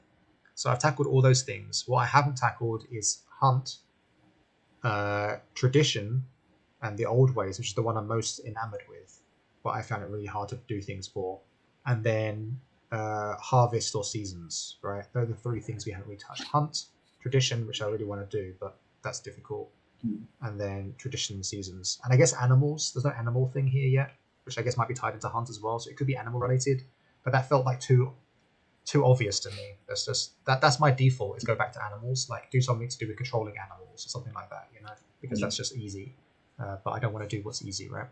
So I've tackled all those things. What I haven't tackled is hunt, tradition, and the old ways, which is the one I'm most enamored with, but I found it really hard to do things for. And then harvest or seasons, right? Those are the 3 things we haven't really touched. Hunt, tradition, which I really want to do, but that's difficult. And then tradition and seasons. And I guess animals. There's no animal thing here yet, which I guess might be tied into hunt as well. So it could be animal related, but that felt like too obvious to me. That's just that's my default is go back to animals, like do something to do with controlling animals or something like that, because that's just easy. But I don't want to do what's easy, right?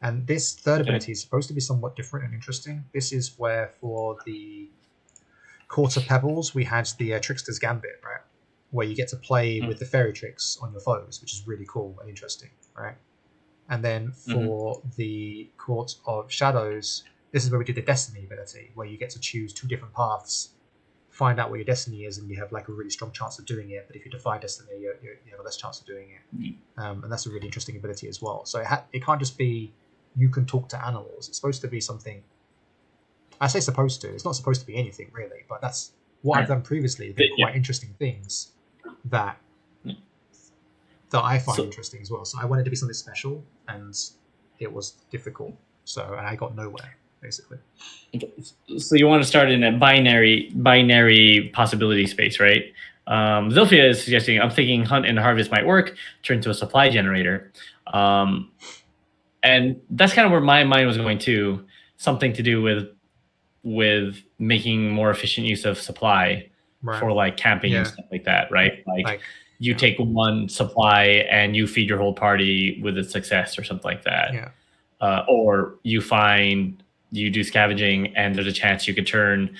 And this third ability is supposed to be somewhat different and interesting. This is where for the Court of Pebbles, we had the Trickster's Gambit, right? Where you get to play with the fairy tricks on your foes, which is really cool and interesting, right? And then for the Court of Shadows, this is where we did the Destiny ability, where you get to choose 2 different paths find out what your destiny is, and you have like a really strong chance of doing it. But if you defy destiny, you have a less chance of doing it. And that's a really interesting ability as well. So it can't just be you can talk to animals. It's supposed to be something. I say supposed to. It's not supposed to be anything really, but that's what I've done previously. They're quite interesting things that I find interesting as well. So I wanted to be something special, and it was difficult. So and I got nowhere basically. So you want to start in a binary possibility space, right? Zilphia is suggesting, I'm thinking hunt and harvest might work, turn to a supply generator. And that's kind of where my mind was going to, something to do with making more efficient use of supply for like camping and stuff like that, right? Like you take one supply and you feed your whole party with its success or something like that. Yeah. Or you do scavenging and there's a chance you could turn,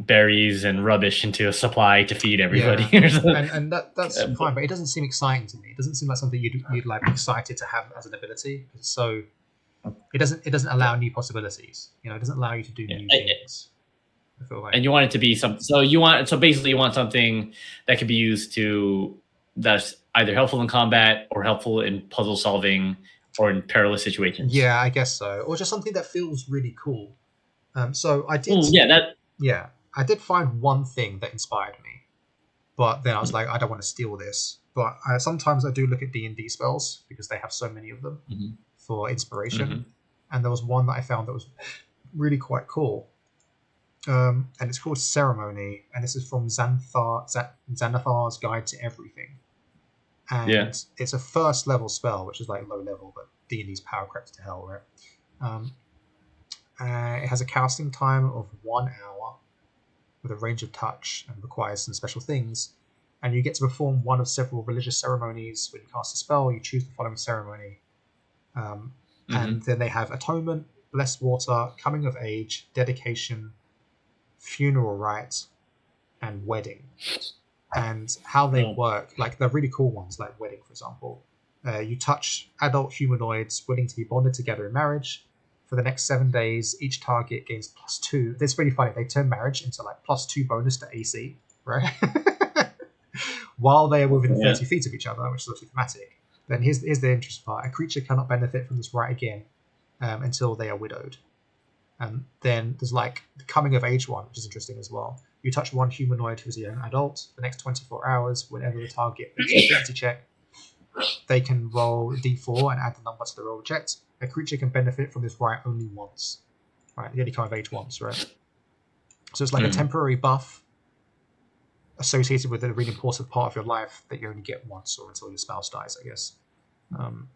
berries and rubbish into a supply to feed everybody. Yeah. and that's fine, but it doesn't seem exciting to me. It doesn't seem like something you'd like excited to have as an ability. So it doesn't allow new possibilities. It doesn't allow you to do new things. I feel like. And you want it to be something. So basically you want something that could be used that's either helpful in combat or helpful in puzzle solving or in perilous situations. Yeah, I guess so. Or just something that feels really cool. So I did. I did find one thing that inspired me, but then I was like, I don't want to steal this. But sometimes I do look at D&D spells because they have so many of them for inspiration. And there was one that I found that was really quite cool. And it's called Ceremony, and this is from Xanathar's Guide to Everything. And it's a first level spell, which is like low level, but D&D's power crept to hell, right? It has a casting time of 1 hour with a range of touch and requires some special things. And you get to perform one of several religious ceremonies. When you cast a spell, you choose the following ceremony. And then they have Atonement, Blessed Water, Coming of Age, Dedication, Funeral Rite, and Wedding. And how they work, like they're really cool ones, like Wedding, for example. You touch adult humanoids willing to be bonded together in marriage. For the next 7 days, each target gains +2. That's really funny. They turn marriage into like +2 bonus to AC, right? While they are within 30 feet of each other, which is obviously thematic. Then here's the interesting part. A creature cannot benefit from this right again until they are widowed. And then there's like the coming of age one, which is interesting as well. You touch one humanoid who's a young adult. The next 24 hours, whenever the target makes a ability check, they can roll a d4 and add the number to the roll checked. A creature can benefit from this right only once. Right, the only come of age once, right? So it's like a temporary buff associated with a really important part of your life that you only get once or until your spouse dies, I guess. And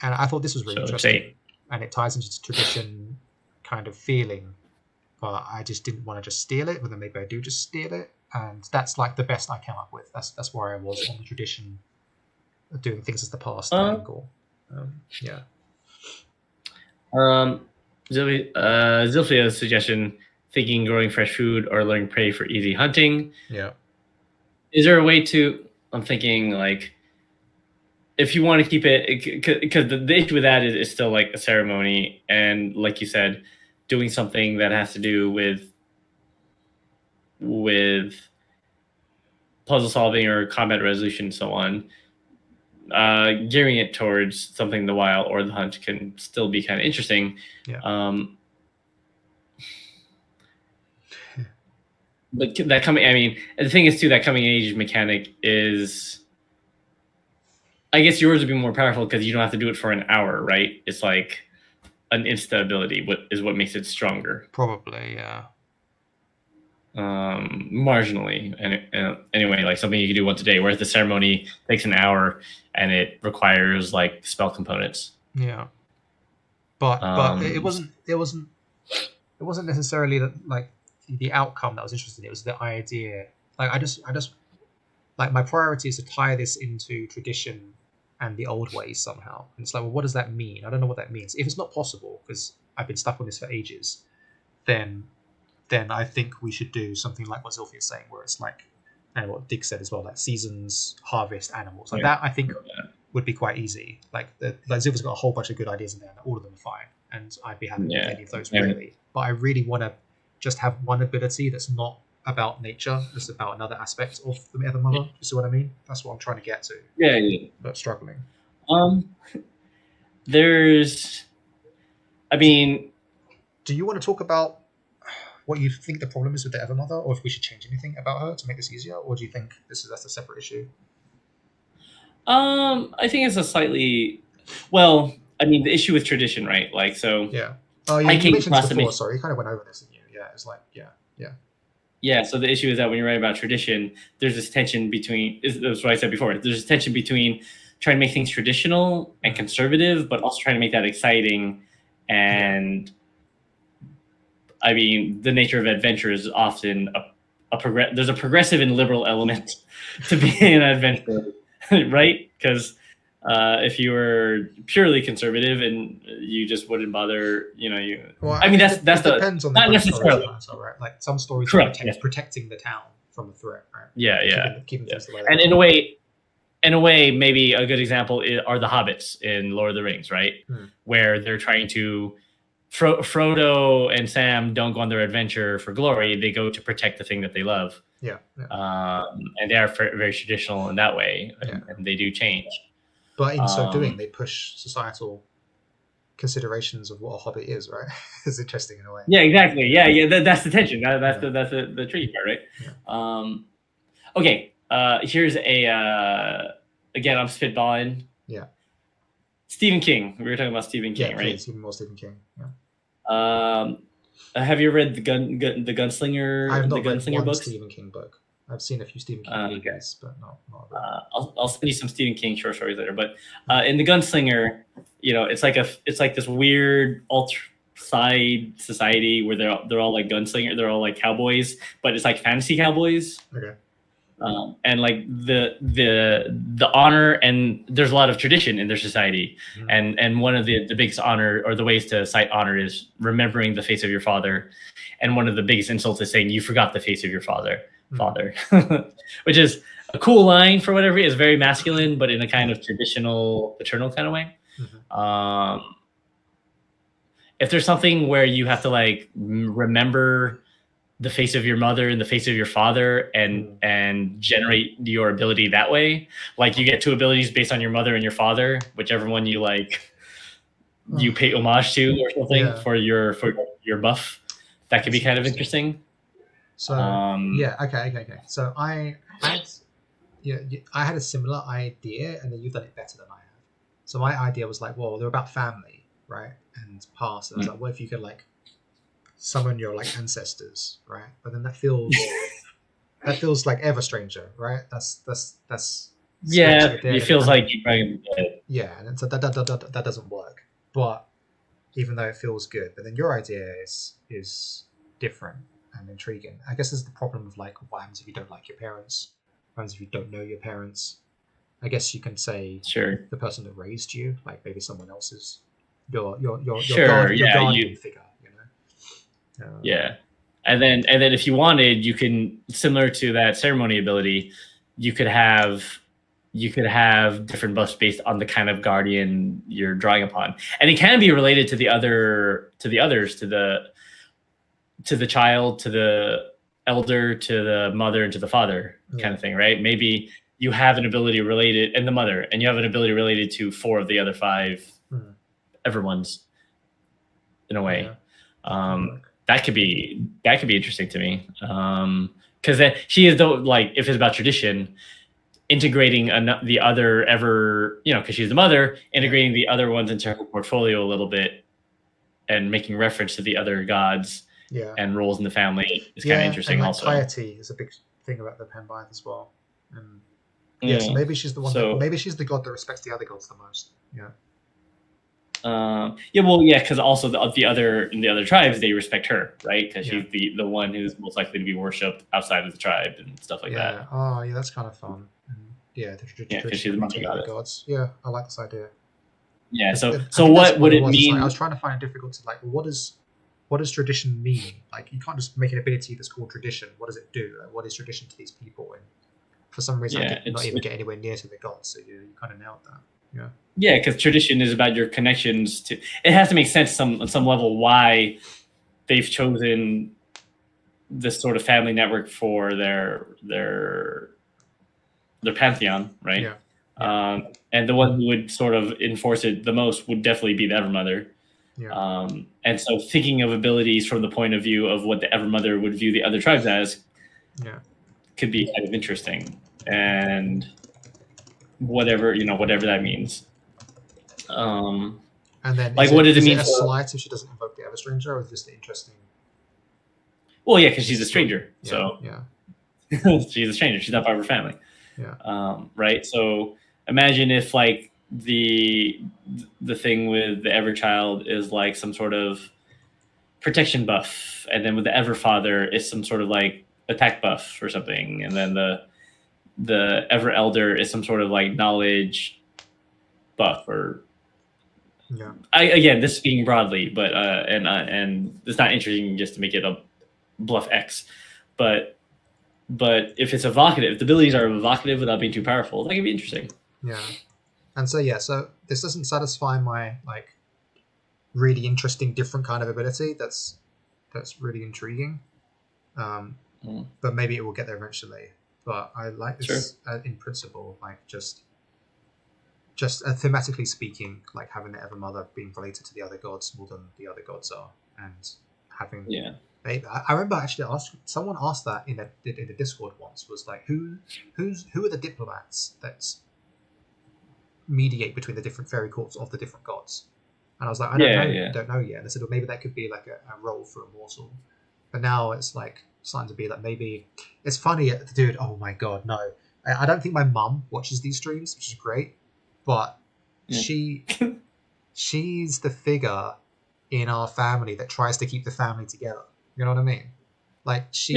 I thought this was really interesting. And it ties into tradition kind of feeling, but I just didn't want to just steal it, but then maybe I do just steal it. And that's like the best I came up with. That's where I was on the tradition of doing things as the past angle. Zilphia's suggestion, thinking growing fresh food or learning prey for easy hunting. Yeah. Is there a way to, I'm thinking like, if you want to keep it, because the issue with that is still like a ceremony. And like you said, doing something that has to do with puzzle solving or combat resolution and so on, gearing it towards something in the wild or the hunt can still be kind of interesting. But that the thing is too, that coming age mechanic is, I guess yours would be more powerful because you don't have to do it for an hour, right? It's like an insta ability, what makes it stronger. Probably, yeah. Marginally, and anyway, like something you can do once a day, whereas the ceremony takes an hour and it requires like spell components. Yeah, but it wasn't necessarily like the outcome that was interesting. It was the idea. Like I just like my priority is to tie this into tradition and the old ways somehow. And it's like, well, what does that mean? I don't know what that means. If it's not possible, because I've been stuck on this for ages, then I think we should do something like what Zilphia is saying, where it's like, and what Dick said as well, like seasons, harvest, animals. Like that, I think would be quite easy. Like Zilphia's got a whole bunch of good ideas in there, and all of them are fine. And I'd be happy with any of those, really. But I really want to just have one ability that's not about nature, it's about another aspect of the Ever Mother. You see what I mean? That's what I'm trying to get to. Yeah. But struggling. There's, I mean, do you want to talk about what you think the problem is with the Ever Mother, or if we should change anything about her to make this easier, or do you think that's a separate issue? I think it's a slightly, well, I mean, the issue with tradition, right? Like, so yeah. Oh, yeah, you mentioned this before. Sorry, you kind of went over this, didn't you? Yeah, it's like, yeah. Yeah, so the issue is that when you're writing about tradition, there's this tension between, that's what I said before, there's this tension between trying to make things traditional and conservative, but also trying to make that exciting. And I mean, the nature of adventure is often there's a progressive and liberal element to being an adventurer, right? Because if you were purely conservative and you just wouldn't bother, I mean, that's it depends on the not necessarily, right? Like some stories protecting the town from a threat, right? Keeping things the way and in a way, maybe a good example are the hobbits in Lord of the Rings, right? Where they're trying to Frodo and Sam don't go on their adventure for glory; they go to protect the thing that they love. And they are very traditional in that way, and they do change. But in so doing, they push societal considerations of what a hobbit is, right? It's interesting in a way. Yeah, exactly. Yeah. That's the tension. That's the tricky part, right? Okay. Here's again, I'm spitballing. Yeah. Stephen King. We were talking about Stephen King, right? Even more Stephen King. Yeah. Have you read the Gunslinger? I have not read one books? Stephen King book. I've seen a few Stephen King movies, but not. I'll send you some Stephen King short stories later. But in the Gunslinger, it's like this weird side society where they're all like gunslinger, they're all like cowboys, but it's like fantasy cowboys. Okay. And like the honor, and there's a lot of tradition in their society, and one of the biggest honor or the ways to cite honor is remembering the face of your father, and one of the biggest insults is saying you forgot the face of your father, which is a cool line for whatever it is, very masculine, but in a kind of traditional paternal kind of way. If there's something where you have to like remember the face of your mother and the face of your father and generate your ability that way, like you get two abilities based on your mother and your father, whichever one you like you pay homage to or something for your buff, that could be kind of interesting. So okay. So I had a similar idea, and then you've done it better than I have. So my idea was like, well, they're about family, right, and past. And I was like, what if you could like summon your like ancestors, right? But then that feels like Ever Stranger, right? That's it feels like you're probably dead. Yeah, and so that doesn't work. But even though it feels good, but then your idea is different and intriguing. I guess there's the problem of like what happens if you don't like your parents, what happens if you don't know your parents. I guess you can say the person that raised you, like maybe someone else's your guardian figure. And then if you wanted, you can, similar to that ceremony ability, you could have different buffs based on the kind of guardian you're drawing upon, and it can be related to the others, to the child, to the elder, to the mother, and to the father, kind of thing, right? Maybe you have an ability related, and the mother, and you have an ability related to 4 of the other 5 everyone's, in a way. That could be interesting to me, because then she is if it's about tradition, integrating the other because she's the mother, integrating the other ones into her portfolio a little bit, and making reference to the other gods and roles in the family is kind of interesting. And also, piety is a big thing about the Penbith as well. And so maybe she's the one. Maybe she's the god that respects the other gods the most. Because also the other tribes, they respect her, right? Because she's the one who's most likely to be worshipped outside of the tribe and stuff like that. Oh, yeah, that's kind of fun. Because she's the mother goddess. Yeah, I like this idea. Yeah. So what would it mean? Like, I was trying to find it difficult to like, what does tradition mean? Like, you can't just make an ability that's called tradition. What does it do? Like, what is tradition to these people? And for some reason, I did not even get anywhere near to the gods. So you kind of nailed that. Yeah, because tradition is about your connections to. It has to make sense on some level why they've chosen this sort of family network for their pantheon, right? Yeah. And the one who would sort of enforce it the most would definitely be the Evermother. Yeah. And so thinking of abilities from the point of view of what the Evermother would view the other tribes as could be kind of interesting. And whatever that means. And then like, what does it mean? A slight if she doesn't invoke the Everstranger, or is just interesting? Well, yeah, because she's a stranger. Yeah, so yeah. She's a stranger. She's not part of her family. Yeah. Right. So imagine if like the thing with the Everchild is like some sort of protection buff, and then with the Everfather is some sort of like attack buff or something, and then the Ever Elder is some sort of like knowledge buff or. Yeah. Again, this speaking broadly, but and it's not interesting just to make it a bluff X, but if it's evocative, if the abilities are evocative without being too powerful, that could be interesting. Yeah. And so so this doesn't satisfy my like really interesting different kind of ability that's really intriguing. But maybe it will get there eventually. But I like this in principle, like just thematically speaking, like having the Evermother being related to the other gods more than the other gods are, and having I remember actually someone asked that in the Discord once, was like, who are the diplomats that mediate between the different fairy courts of the different gods? And I was like, I don't know yet. And they said, well, maybe that could be like a role for a mortal. But now it's like starting to be like, maybe it's funny, dude. Oh my god, no! I don't think my mum watches these streams, which is great, but she's the figure in our family that tries to keep the family together. You know what I mean? Like she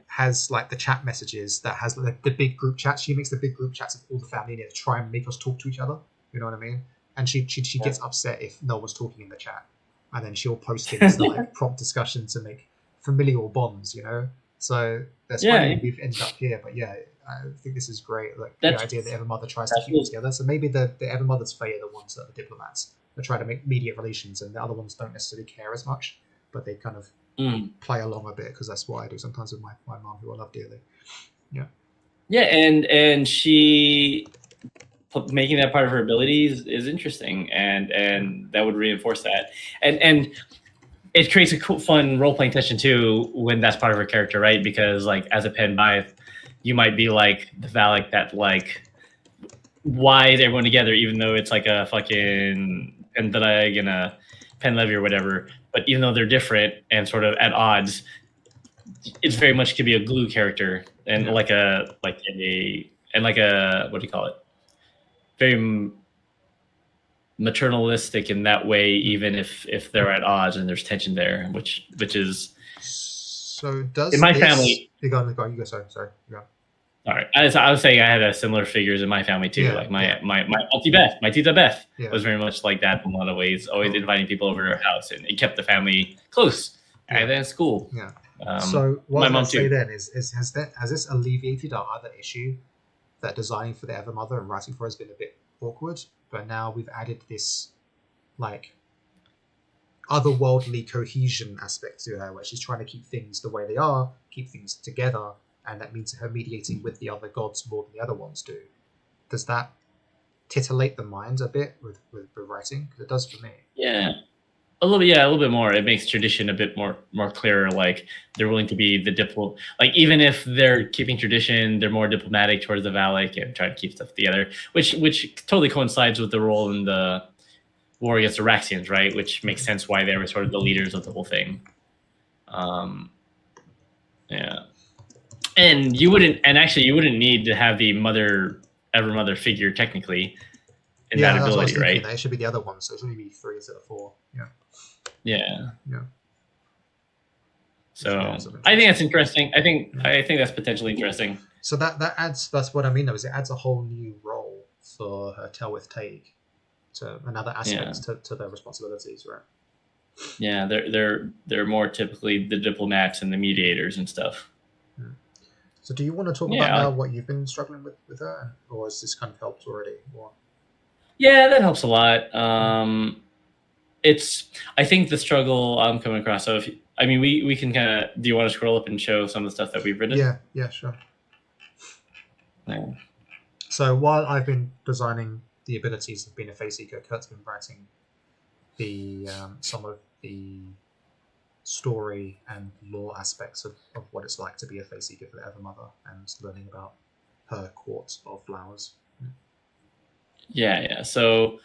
has like the chat messages that has like the big group chats. She makes the big group chats of all the family in it to try and make us talk to each other. You know what I mean? And she gets upset if no one's talking in the chat, and then she'll post things that like prompt discussion to make familial bonds. You know, so that's why we've ended up here. But I think this is great. Like the idea that Evermother tries to keep it together. So maybe the Evermother's Fae are the ones that are the diplomats that try to make mediate relations, and the other ones don't necessarily care as much, but they kind of play along a bit, because that's what I do sometimes with my mom, who I love dearly. And she making that part of her abilities is interesting, and that would reinforce that, and it creates a cool, fun role-playing tension too when that's part of her character, right? Because like as a Penbith, you might be like the Valak that like, why is everyone together, even though it's like a fucking Pendrag and a Penlevy or whatever, but even though they're different and sort of at odds, it's very much could be a glue character, and like a what do you call it? Very maternalistic in that way, even if they're at odds and there's tension there, which is. So does in my family? You go. Sorry. You go. All right. I was saying I had similar figures in my family too. Like my Tita Beth was very much like that in a lot of ways, always inviting people over to her house, and it kept the family close. And then it's cool. Yeah. So what I say then is has this alleviated our other issue that designing for the Evermother and writing for has been a bit awkward, but now we've added this like otherworldly cohesion aspect to her, where she's trying to keep things the way they are, keep things together, and that means her mediating with the other gods more than the other ones do. Does that titillate the mind a bit with writing? Because it does for me. Yeah. A little bit more. It makes tradition a bit more clearer. Like they're willing to be the like even if they're keeping tradition, they're more diplomatic towards the Valak and try to keep stuff together, which totally coincides with the role in the war against the Raxians, right? Which makes sense why they were sort of the leaders of the whole thing. And you wouldn't need to have the Evermother figure technically in that ability, right? It should be the other one, so it's only be 3 instead of 4. Yeah. So I think that's interesting. I think that's potentially interesting. So that adds. That's what I mean. Though, is it adds a whole new role for her Telwyth Teg, to another aspect to their responsibilities, right? Yeah, they're more typically the diplomats and the mediators and stuff. So do you want to talk about now what you've been struggling with her, or has this kind of helped already? Or? Yeah, that helps a lot. it's I think the struggle I'm coming across. So we can kind of. Do you want to scroll up and show some of the stuff that we've written? Yeah, sure. Yeah. So while I've been designing the abilities of being a Faeseeker, Kurt's been writing the some of the story and lore aspects of what it's like to be a Faeseeker for the Evermother and learning about her court of flowers. Yeah. So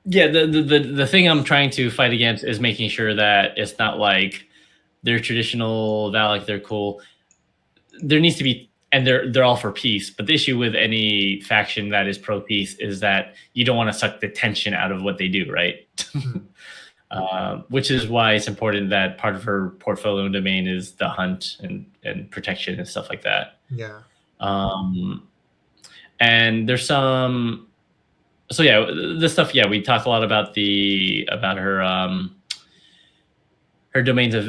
yeah, the thing I'm trying to fight against is making sure that it's not like they're traditional, Valak, they're cool. There needs to be, and they're all for peace. But the issue with any faction that is pro peace is that you don't want to suck the tension out of what they do, right? Which is why it's important that part of her portfolio and domain is the hunt and protection and stuff like that. Yeah. And there's some. So yeah, the stuff. Yeah, we talk a lot about her her domains of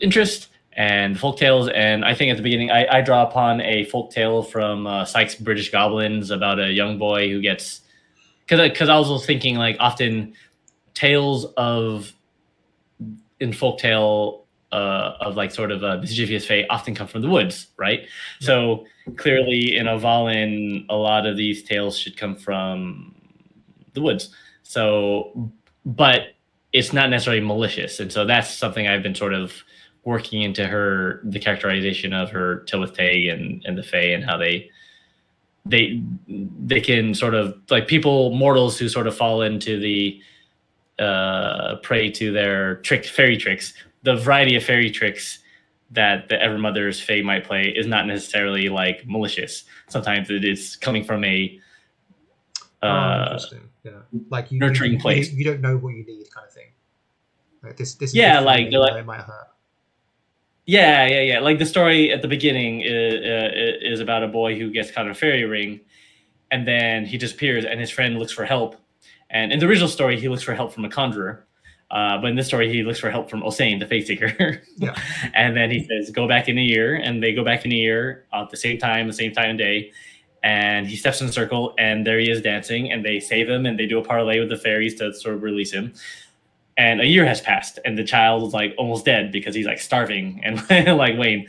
interest and folktales. And I think at the beginning, I draw upon a folktale from Sykes' British Goblins about a young boy who gets, because I was also thinking like often tales of in folktale of like sort of mischievous fae often come from the woods, right? Yeah. So clearly in Avalon, a lot of these tales should come from the woods. So, but it's not necessarily malicious. And so that's something I've been sort of working into the characterization of her Tilith Tag and the fae and how they can sort of like mortals who sort of fall into the prey to their fairy tricks. The variety of fairy tricks that the Evermother's fae might play is not necessarily like malicious. Sometimes it is coming from a interesting. Yeah, like nurturing place. You don't know what you need, kind of thing. Like this is like it might hurt. Yeah. Like the story at the beginning is about a boy who gets caught in a fairy ring, and then he disappears, and his friend looks for help. And in the original story, he looks for help from a conjurer. But in this story, he looks for help from Osain, the Faeseeker. Yeah. And then he says, go back in a year. And they go back in a year at the same time of day. And he steps in a circle, and there he is dancing. And they save him, and they do a parlay with the fairies to sort of release him. And a year has passed, and the child is like almost dead because he's like starving and like Wayne.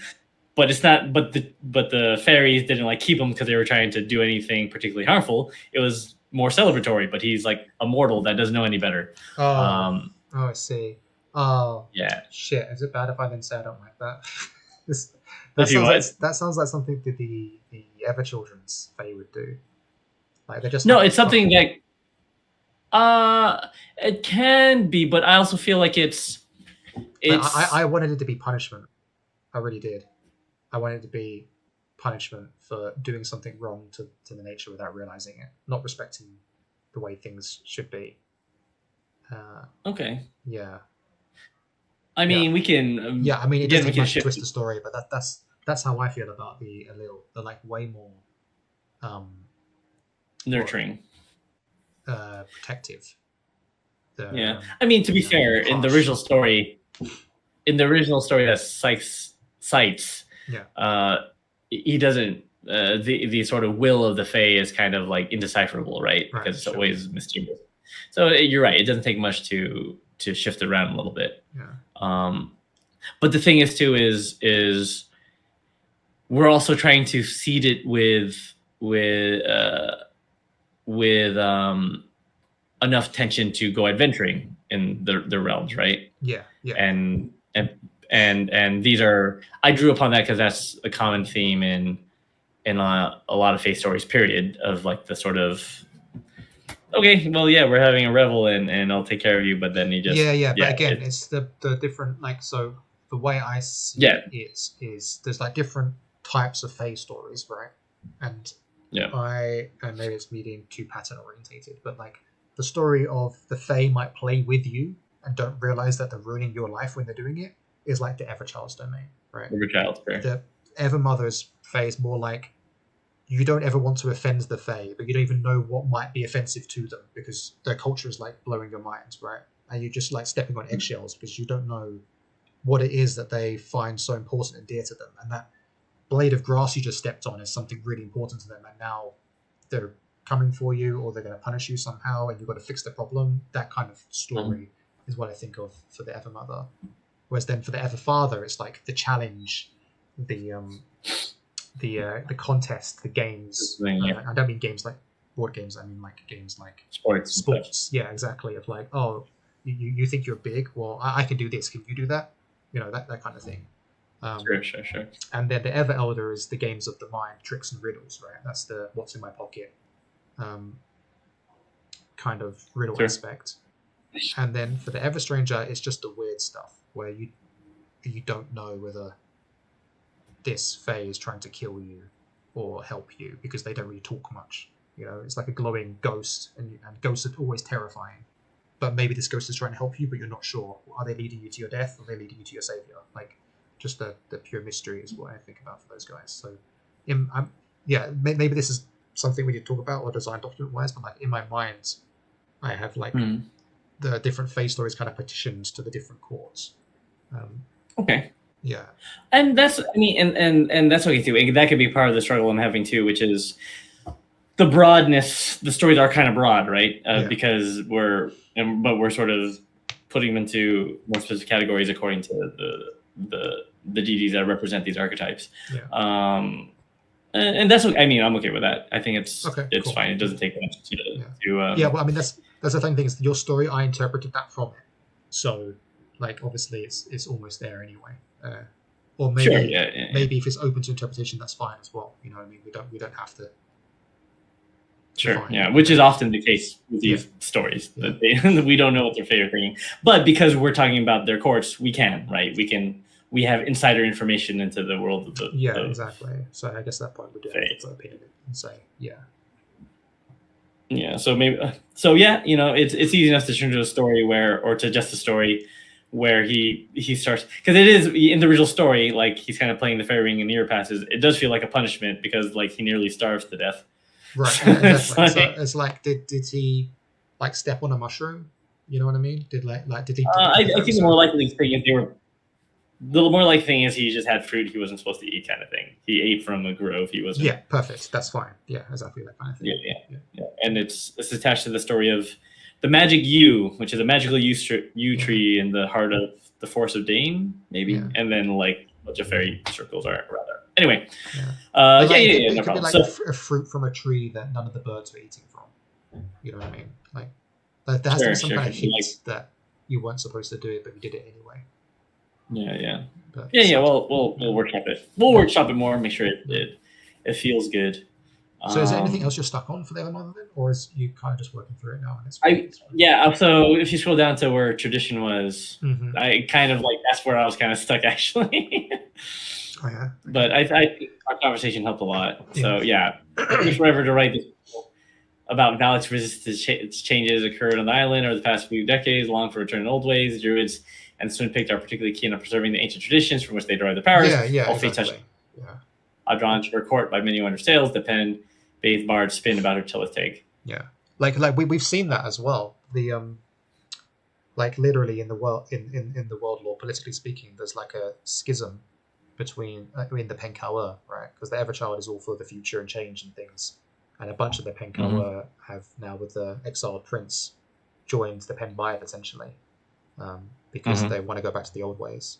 But it's not. But the fairies didn't like keep him because they were trying to do anything particularly harmful. It was more celebratory, but he's like a mortal that doesn't know any better. I see. Oh, yeah. Shit, is it bad if I then say I don't like that? That sounds like something that the Ever Children's Fae would do. Like they just it's something that it can be, but I also feel like it's I wanted it to be punishment. I really did. I wanted it to be punishment for doing something wrong to the nature without realizing it, not respecting the way things should be. Okay. Yeah. I mean, we can. Yeah, I mean, it doesn't twist the story, but that's how I feel about the Allele. They're like way more nurturing, protective. Yeah, I mean, to be fair, in the original story, that Sykes cites, he doesn't. The sort of will of the Fae is kind of like indecipherable, right? Because it's always mischievous. So you're right. It doesn't take much to shift it around a little bit. Yeah. But the thing is too is we're also trying to seed it with enough tension to go adventuring in the realms, right? Yeah. And these are, I drew upon that because that's a common theme in a lot of Fae stories. Period, of like the sort of, okay, well, yeah, we're having a revel and I'll take care of you, but then you just But again, it's the different, like, so the way I see it is there's like different types of Fae stories, right? And and maybe it's me being too pattern orientated, but like the story of the Fae might play with you and don't realize that they're ruining your life when they're doing it is like the Everchild's domain, right? Everchild's fair. The Evermother's Fae is more like you don't ever want to offend the Fae, but you don't even know what might be offensive to them because their culture is like blowing your mind, right? And you're just like stepping on eggshells because you don't know what it is that they find so important and dear to them. And that blade of grass you just stepped on is something really important to them. And now they're coming for you, or they're going to punish you somehow, and you've got to fix the problem. That kind of story is what I think of for the Evermother. Whereas then for the Everfather, it's like the challenge, the contest, the games. I don't mean games like board games. I mean like games like sports. Yeah, exactly. Of like, oh, you think you're big? Well, I can do this. Can you do that? You know, that kind of thing. Sure. And then the Ever Elder is the games of the mind, tricks and riddles, right? That's the what's in my pocket kind of riddle aspect. And then for the Ever Stranger, it's just the weird stuff where you don't know whether this Fae is trying to kill you or help you, because they don't really talk much. You know, it's like a glowing ghost, and ghosts are always terrifying. But maybe this ghost is trying to help you, but you're not sure. Are they leading you to your death, or are they leading you to your savior? Like, just the pure mystery is what I think about for those guys. So, maybe this is something we need to talk about or design document wise, but like in my mind, I have like the different Fae stories kind of petitioned to the different courts. Okay. Yeah. And that's, I mean, and that's okay too. And that could be part of the struggle I'm having too, which is the broadness. The stories are kind of broad, right? Because we're sort of putting them into more specific categories according to the deities that represent these archetypes. Yeah. And that's what I mean. I'm okay with that. I think it's cool. fine. It doesn't take much to well, I mean, that's the thing is your story. I interpreted that from it, so like obviously it's almost there anyway. Or maybe maybe if it's open to interpretation, that's fine as well. You know what I mean? We don't have to. Sure. Yeah, which is often the case with these stories that we don't know what their favorite thing. But because we're talking about their courts, we can, right? We have insider information into the world of the exactly. So I guess at that point we do have to put opinion and say So maybe you know, it's easy enough to turn to a story or to just a story where he starts, because it is in the original story, like he's kind of playing the fairy ring and the year passes. It does feel like a punishment because like he nearly starves to death. Right. Exactly. So it's like did he like step on a mushroom? You know what I mean? Did he? I think the more likely thing is the more likely thing is he just had fruit he wasn't supposed to eat, kind of thing. He ate from a grove he wasn't. Yeah, perfect. That's fine. Yeah, exactly that kind of thing. Yeah. And it's attached to the story of the magic yew, which is a magical yew tree in the heart of the Forest of Dane, maybe, and then like a bunch of fairy circles are rather. Anyway, it no could problem. Be like a fruit from a tree that none of the birds were eating from. You know what I mean? Like there has to be some kind of hint that you weren't supposed to do it, but you did it anyway. Yeah. We'll workshop it. We'll workshop it more. Make sure it feels good. So is there anything else you're stuck on for the Evermother then, or is you kind of just working through it now? And So if you scroll down to where tradition was, I kind of like that's where I was kind of stuck actually. Oh yeah. But I think our conversation helped a lot. So it took forever to write this about Valak's resistance changes occurred on the island over the past few decades, long for return to old ways. Druids and Swinpict are particularly keen on preserving the ancient traditions from which they derive their powers. Exactly. Are drawn to her court by many wonder sails, the pen, bathe bard, spin about her tilleth take. Yeah. Like we've seen that as well. The like literally in the world in the world lore, politically speaking, there's like a schism between the Penkawa, right? Because the Everchild is all for the future and change and things. And a bunch of the Penkawa have now, with the exiled prince, joined the Penbaya essentially. Because they want to go back to the old ways.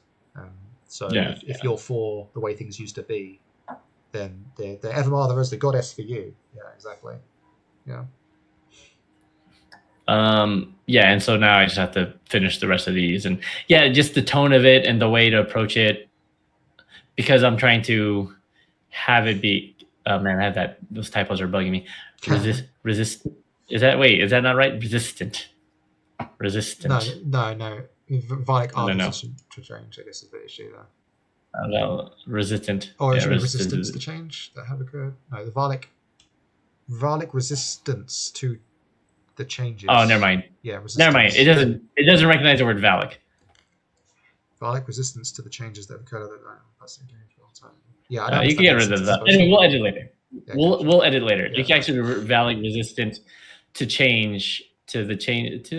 If you're for the way things used to be, then the Evermother is the goddess for you. Yeah, exactly. Yeah. And so now I just have to finish the rest of these, and just the tone of it and the way to approach it, because I'm trying to have it be. Oh man, I have those typos are bugging me. Resist. Is that not right? Resistant. No. Valak are resistant to change, I guess, is the issue there. Resistant. Or resistance to change that have occurred? No, the Valak resistance to the changes. Oh, never mind. Yeah, resistance. Never mind. It doesn't recognize the word Valak. Valak resistance to the changes that have occurred. That's engaged all the time. Yeah, you can get rid of that. Anyway, we'll edit later. We'll edit later. You can actually Valak resistant to change. To changes.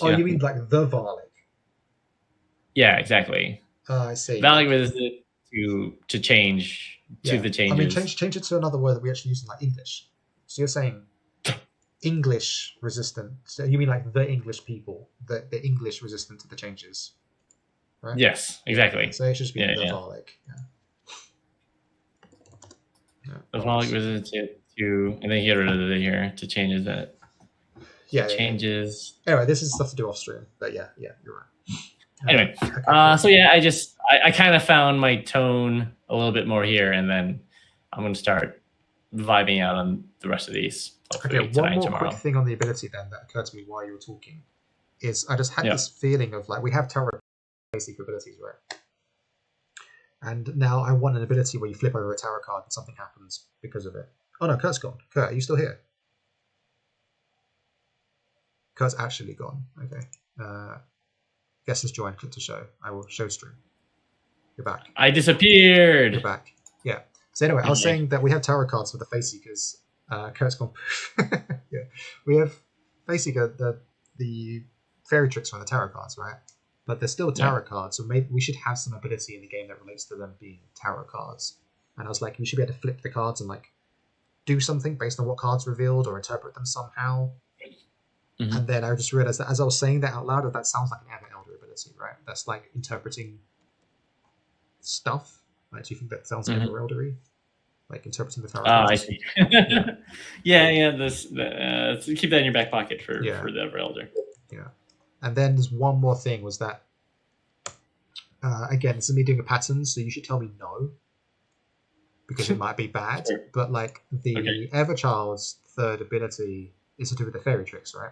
Oh, you mean like the Valak? Yeah, exactly. I see. Valak resistant to change to the changes. I mean, change it to another word that we actually use in like English. So you're saying English resistant. So you mean like the English people, the English resistant to the changes, right? Yes, exactly. So it should just be the yeah. Valak. The Valak resistant to, and then get rid of it here to changes that. Changes. Anyway, this is stuff to do off stream, but yeah, you're right. Anyway, okay, cool. So yeah, I kind of found my tone a little bit more here, and then I'm going to start vibing out on the rest of these. Okay, one more quick thing on the ability then that occurred to me while you were talking is I just had this feeling of like we have tarot basic abilities, right? And now I want an ability where you flip over a tarot card and something happens because of it. Oh no, Kurt's gone. Kurt, are you still here? Kurt's actually gone. Okay. Guest has joined. Click to show. I will show stream. You're back. I disappeared. You're back. Yeah. So anyway, I was saying that we have tarot cards for the Faeseekers. Kurt's gone. Yeah. We have Faeseeker, the fairy tricks from the tarot cards, right? But they're still tarot cards, so maybe we should have some ability in the game that relates to them being tarot cards. And I was like, we should be able to flip the cards and like do something based on what cards revealed or interpret them somehow. Mm-hmm. And then I just realized that as I was saying that out loud, that sounds like an Ever Elder ability, right? That's like interpreting stuff. Like, do you think that sounds Ever Eldery? Like interpreting the tarot cards? I see. yeah. Keep that in your back pocket for the Ever Elder. Yeah. And then there's one more thing was that, again, it's me doing a pattern, so you should tell me no, because it might be bad. Sure. But like the Everchild's third ability is to do with the fairy tricks, right?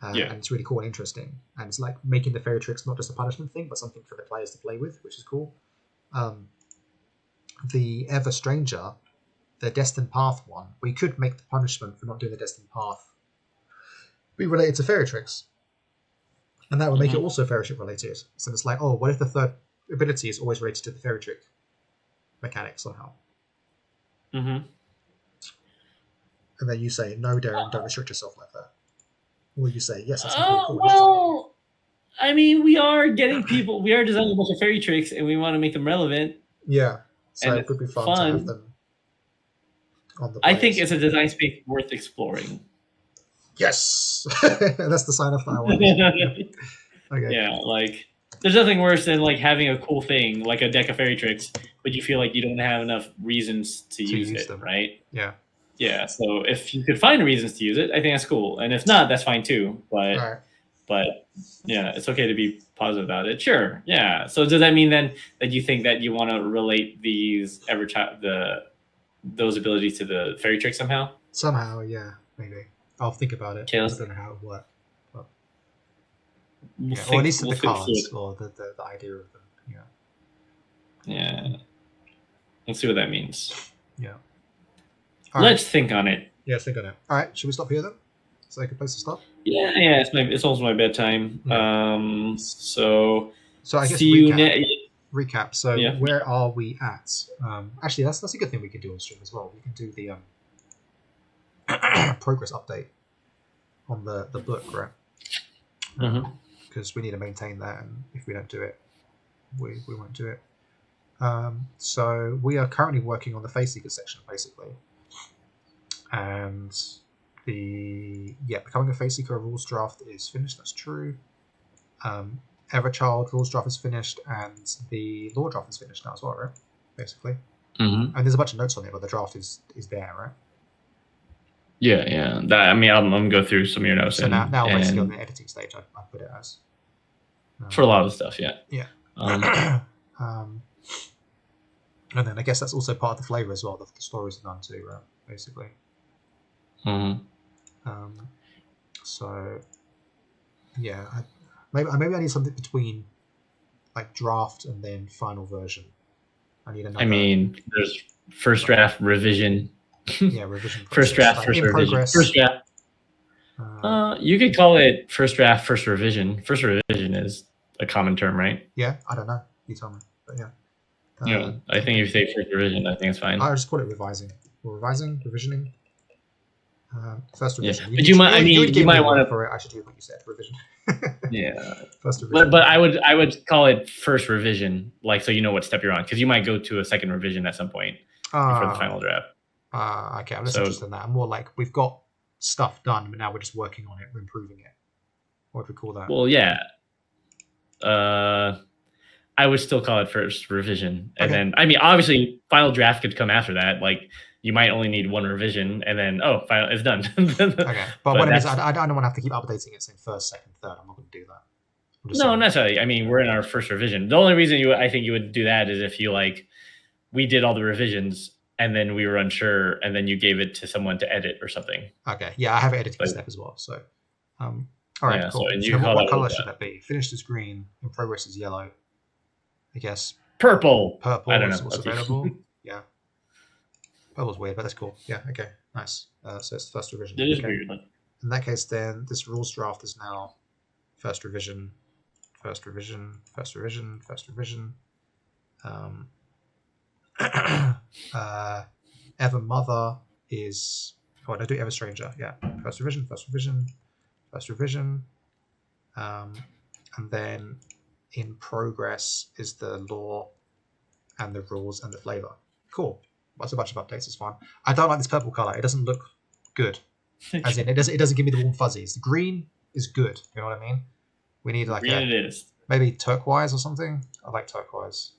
And it's really cool and interesting. And it's like making the fairy tricks not just a punishment thing, but something for the players to play with, which is cool. The Ever Stranger, the Destined Path one, we could make the punishment for not doing the Destined Path be related to fairy tricks. And that would make it also fairy trick related. So it's like, oh, what if the third ability is always related to the fairy trick mechanic somehow? Mm-hmm. And then you say, no, Deren, don't restrict yourself like that. Or you say, yes, that's cool. Well, I mean, we are getting people, we are designing a bunch of fairy tricks and we want to make them relevant. Yeah. So it would be fun to have them on the players. I think it's a design space worth exploring. Yes! That's the sign off that I want. Okay. Yeah, like, there's nothing worse than like having a cool thing, like a deck of fairy tricks, but you feel like you don't have enough reasons to use it, them. Right? Yeah. Yeah, so if you could find reasons to use it, I think that's cool. And if not, that's fine too. But yeah, it's okay to be positive about it. Sure. Yeah. So does that mean then that you think that you want to relate these those abilities to the fairy trick somehow? Somehow, yeah, maybe. I'll think about it. Okay, I don't know how it would work. But, or at least the cards or the idea of them. Yeah. Yeah. Let's see what that means. Yeah. Let's think on it. Yeah, think on it. All right, should we stop here then? Is that a good place to stop? Yeah. It's also my bedtime. Yeah. So I guess recap. So where are we at? Actually, that's a good thing we could do on stream as well. We can do the progress update on the book, right? Because we need to maintain that, and if we don't do it, we won't do it. So we are currently working on the Faeseeker section, basically. And becoming a Faeseeker rules draft is finished. That's true. Everchild rules draft is finished, and the lore draft is finished now as well, right? Basically. And there's a bunch of notes on it, but the draft is there, right? Yeah. I'm gonna go through some of your notes. So now basically on the editing stage, I put it as for a lot of stuff. Yeah. And then I guess that's also part of the flavor as well. The stories are done too, right? Basically. So yeah, maybe I need something between like draft and then final version. I need another. I mean, there's first draft, revision. Yeah, revision. First draft, first revision. Progress. First draft. You could call it first draft, first revision. First revision is a common term, right? Yeah, I don't know. You tell me, but yeah. I think if you say first revision, I think it's fine. I'll just call it revising. Or revisioning. First revision. Yeah. But you might want to. For it, I should do what you said. Revision. Yeah. First revision. But I would call it first revision, like so you know what step you're on, because you might go to a second revision at some point before the final draft. Okay, I'm less interested in that. I'm more like we've got stuff done, but now we're just working on it, we're improving it. What do we call that? Well, yeah. I would still call it first revision, and then obviously final draft could come after that. Like you might only need one revision, and then final, it's done. Okay, but what I mean is I don't want to have to keep updating it saying first, second, third. I'm not going to do that. No, necessarily. I mean, we're in our first revision. The only reason I think you would do that is if you we did all the revisions and then we were unsure, and then you gave it to someone to edit or something. Okay, yeah, I have an editing step as well. So, all right, cool. So what color should that be? Finished is green, in progress is yellow. I guess purple. Purple I don't is know. what's available. Yeah, purple's weird, but that's cool. Yeah, okay, nice. So it's the first revision. It is weird. In that case, then this rules draft is now first revision, first revision, first revision, first revision. Ever Mother is. Oh, no, do Ever Stranger. Yeah, first revision, first revision, first revision. And then in progress is the law and the rules and the flavor. Cool. That's a bunch of updates. It's fine. I don't like this purple color. It doesn't look good. As in, it doesn't give me the warm fuzzies. The green is good. You know what I mean? We need like green. It is maybe turquoise or something. I like turquoise.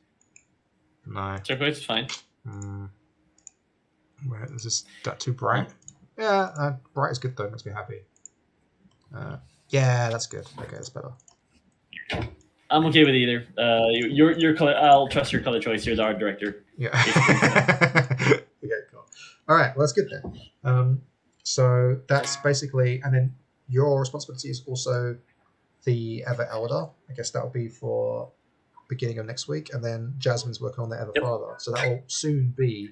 No. Turquoise is fine. Where is that too bright? Yeah, bright is good though. Makes me happy. Yeah, that's good. Okay, that's better. I'm okay with either. Your color. I'll trust your color choice. You're the art director. Yeah. Okay, cool. All right. Well, that's good then. So that's basically, and then your responsibility is also the Ever Elder. I guess that'll be for beginning of next week, and then Jasmine's working on the Ever Father. So that will soon be,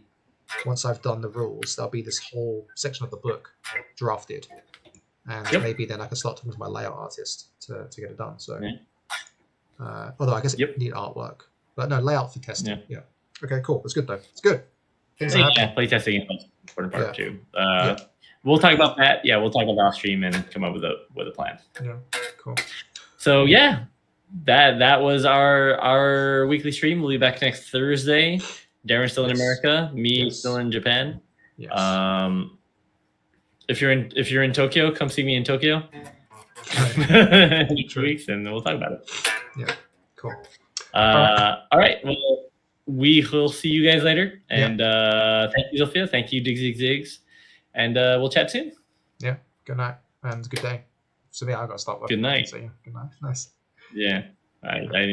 once I've done the rules, there'll be this whole section of the book drafted, and maybe then I can start talking to my layout artist to get it done. So, although I guess you need artwork, but no, layout for testing. Yeah. Okay, cool. It's good though. It's good. Play testing is an important part too. We'll talk about that. Yeah, we'll talk about off stream and come up with a plan. Yeah, cool. So yeah, that was our weekly stream. We'll be back next Thursday. Deren's still in America. Me still in Japan. Yes. If you're in Tokyo, come see me in Tokyo. In 2 weeks, and we'll talk about it. Yeah, cool. All right. Well, we will see you guys later. And thank you, Sophia. Thank you, Diggs. And we'll chat soon. Yeah. Good night and good day. So yeah, I got to start working. Good night. So yeah, good night. Nice. Yeah. I need to get